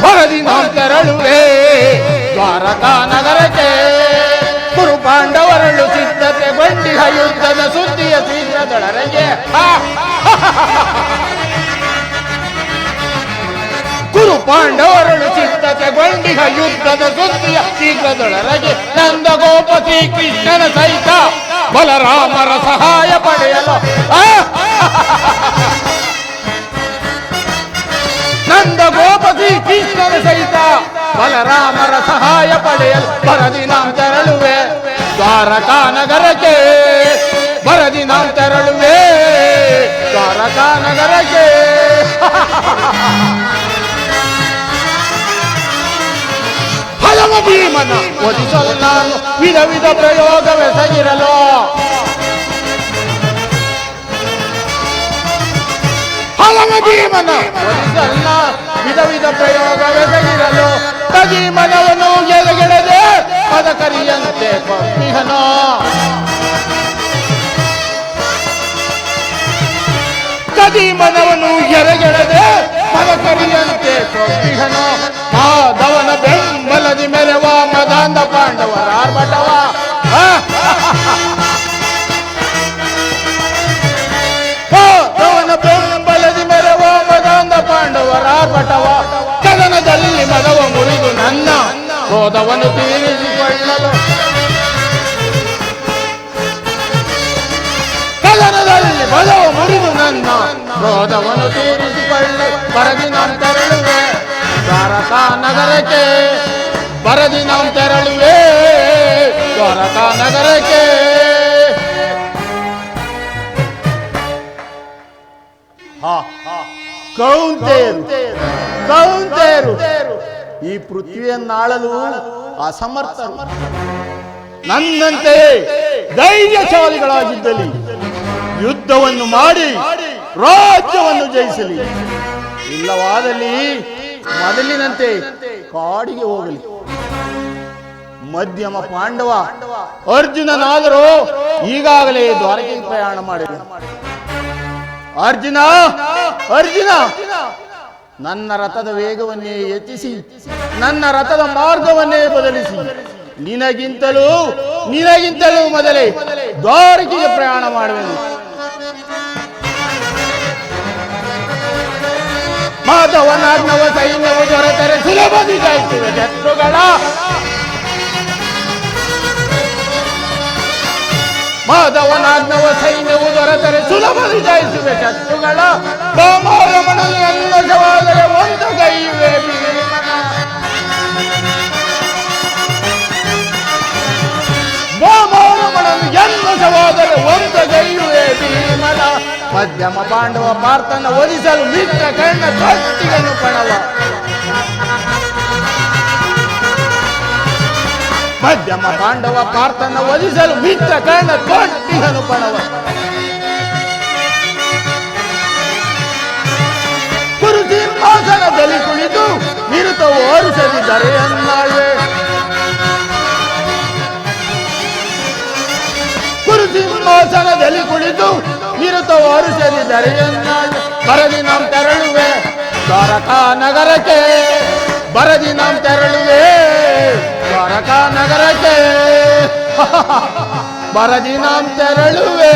ಬಲದಿ ನಾವು ತೆರಳುವೆ ದ್ವಾರಕಾ ನಗರಕ್ಕೆ ಕುರು ಪಾಂಡವರಳು ಸಿದ್ಧತೆ ಬಂಡಿಹ ಯುದ್ಧದ ಸುದ್ದಿಯ ಶೀಘ್ರದೊಳಗೆ ಕುರು ಪಾಂಡವರಳು ಸಿದ್ಧತೆ ಬಂಡಿಹ ಯುದ್ಧದ ಸುದ್ದಿಯ ಶೀಘ್ರದೊಳಗೆ ನಂದ ಗೋಪ ಶ್ರೀ ಕೃಷ್ಣನ ಸಹಿತ ಬಲರಾಮರ ಸಹಾಯ ಪಡೆಯಲು ನಂದ ಗೋಪ ಶ್ರೀ ಕೃಷ್ಣನ ಸಹಿತ ಬಲರಾಮರ ಸಹಾಯ ಪಡೆಯಲು ಬರದಿ ನಾವು ತೆರಳುವೆ ದ್ವಾರಕಾ ನಗರಕ್ಕೆ ಬರದಿ ನಾವು ತೆರಳುವೆ ದ್ವಾರಕಾ ನಗರಕ್ಕೆ ಹಲವ ಭೀಮನ ಒದಿಸಲು ನಾನು ವಿಧ ವಿಧ ಪ್ರಯೋಗವೆಸಗಿರಲು ಹಲವ ಭೀಮನ ಒದಿಸಲ್ಲ ವಿಧ ವಿಧ ಪ್ರಯೋಗವೆಸಗಿರಲು ತಗಿ ಮನವನ್ನು ಗೆಳಗೆಡದೆ ಪದ ಕರಿಯಂತೆ ಪಪ್ಪಿಹನೋ ತಗಿ ಮನವನ್ನು ಎರೆಗೆಡದೆ ಪದ ಕರಿಯಂತೆ ಪಪ್ಪಿಹನೋ ಮಾಧವನ ಬೆಂಬಲದಿ ಮೆರವ ಮದಾಂಧ ಪಾಂಡವರ ಆರ್ಭಟವ ಮಾಧವನ ಬೆಂಬಲದಿ ಮೆರವ ಮದಾಂಧ ಪಾಂಡವರ ಆರ್ಭಟವ ಕದನದಲ್ಲಿ ಮದವ ಮುರಿದು ನನ್ನ ಕ್ರೋಧವನ್ನು ತೀರಿಸಿಕೊಳ್ಳಲು ಕದನದಲ್ಲಿ ಮದವ ಮುರಿದು ನನ್ನ ಕ್ರೋಧವನ್ನು ತೀರಿಸಿಕೊಳ್ಳಲು ಬರದಿ ನಾನು ತೆರಳುವೆ ದ್ವಾರಕಾ ನಗರಕ್ಕೆ ಬರದಿ ನಾವು ತೆರಳುವೆ ದ್ವಾರಕಾ ನಗರಕ್ಕೆ ಕೌಂತೆಯರು ಈ ಪೃಥ್ವಿಯನ್ನಾಳಲು ಅಸಮರ್ಥರು ನನ್ನಂತೆ ಧೈರ್ಯಶಾಲಿಗಳಾಗಿದ್ದಲ್ಲಿ ಯುದ್ಧವನ್ನು ಮಾಡಿ ರಾಜ್ಯವನ್ನು ಜಯಿಸಲಿ ಇಲ್ಲವಾದಲ್ಲಿ ಮೊದಲಿನಂತೆ ಕಾಡಿಗೆ ಹೋಗಲಿ ಮಧ್ಯಮ ಪಾಂಡವ ಅರ್ಜುನನಾದರೂ ಈಗಾಗಲೇ ದ್ವಾರಕೆಗೆ ಪ್ರಯಾಣ ಮಾಡಿದ ಅರ್ಜುನ ಅರ್ಜುನ ನನ್ನ ರಥದ ವೇಗವನ್ನೇ ಹೆಚ್ಚಿಸಿ ನನ್ನ ರಥದ ಮಾರ್ಗವನ್ನೇ ಬದಲಿಸಿ ನಿನಗಿಂತಲೂ ಮೊದಲೇ ದ್ವಾರಕೆಗೆ ಪ್ರಯಾಣ ಮಾಡುವೆನು ಮಾಧವನಾಜ್ಞವ ಸೈನ್ಯವು ದೊರೆತರೆ ಸುಲಭದಿ ಜಯಿಸುವೆ ಶತ್ರುಗಳ ಮಾಧವನಾಜ್ಞವ ಸೈನ್ಯವು ದೊರೆತರೆ ಸುಲಭದಿ ಜಯಿಸುವೆ ಶತ್ರುಗಳ ರಾಮರಮಣನು ಎಲ್ಲ ಶವಾದರೆ ಒಂದು ಕೈಯುವೆ ಭೀಮನ ಭೀಮನ ಮಧ್ಯಮ ಪಾಂಡವ ಪಾರ್ಥನ ಒಲಿಸಲು ಮಿತ್ರ ಕರ್ಣ ತೊಟ್ಟಿಗನು ಪಣವ ಮಧ್ಯಮ ಪಾಂಡವ ಪಾರ್ಥನ ಒಲಿಸಲು ಮಿತ್ರ ಕರ್ಣ ತೊಟ್ಟಿಗನು ಪಣವ ಕುರುಸಿಂಹಾಸನದಲ್ಲಿ ಕುಳಿತು ನಿರುತ ಓರಿಸದಿದ್ದರೆ ಅನ್ನಾಳ್ವೆ ಕುರುಸಿಂಹಾಸನದಲ್ಲಿ ಕುಳಿತು ನಿರುತ ಓರಿಸದಿದ್ದರೆ ಅನ್ನಾಳ್ವೆ ಬರದಿ ನಾವು ತೆರಳುವೆ ದ್ವಾರಕಾ ನಗರಕ್ಕೆ ಬರದಿ ನಾವು ತೆರಳುವೆ ದ್ವಾರಕಾ ನಗರಕ್ಕೆ ಬರದಿ ನಾವು ತೆರಳುವೆ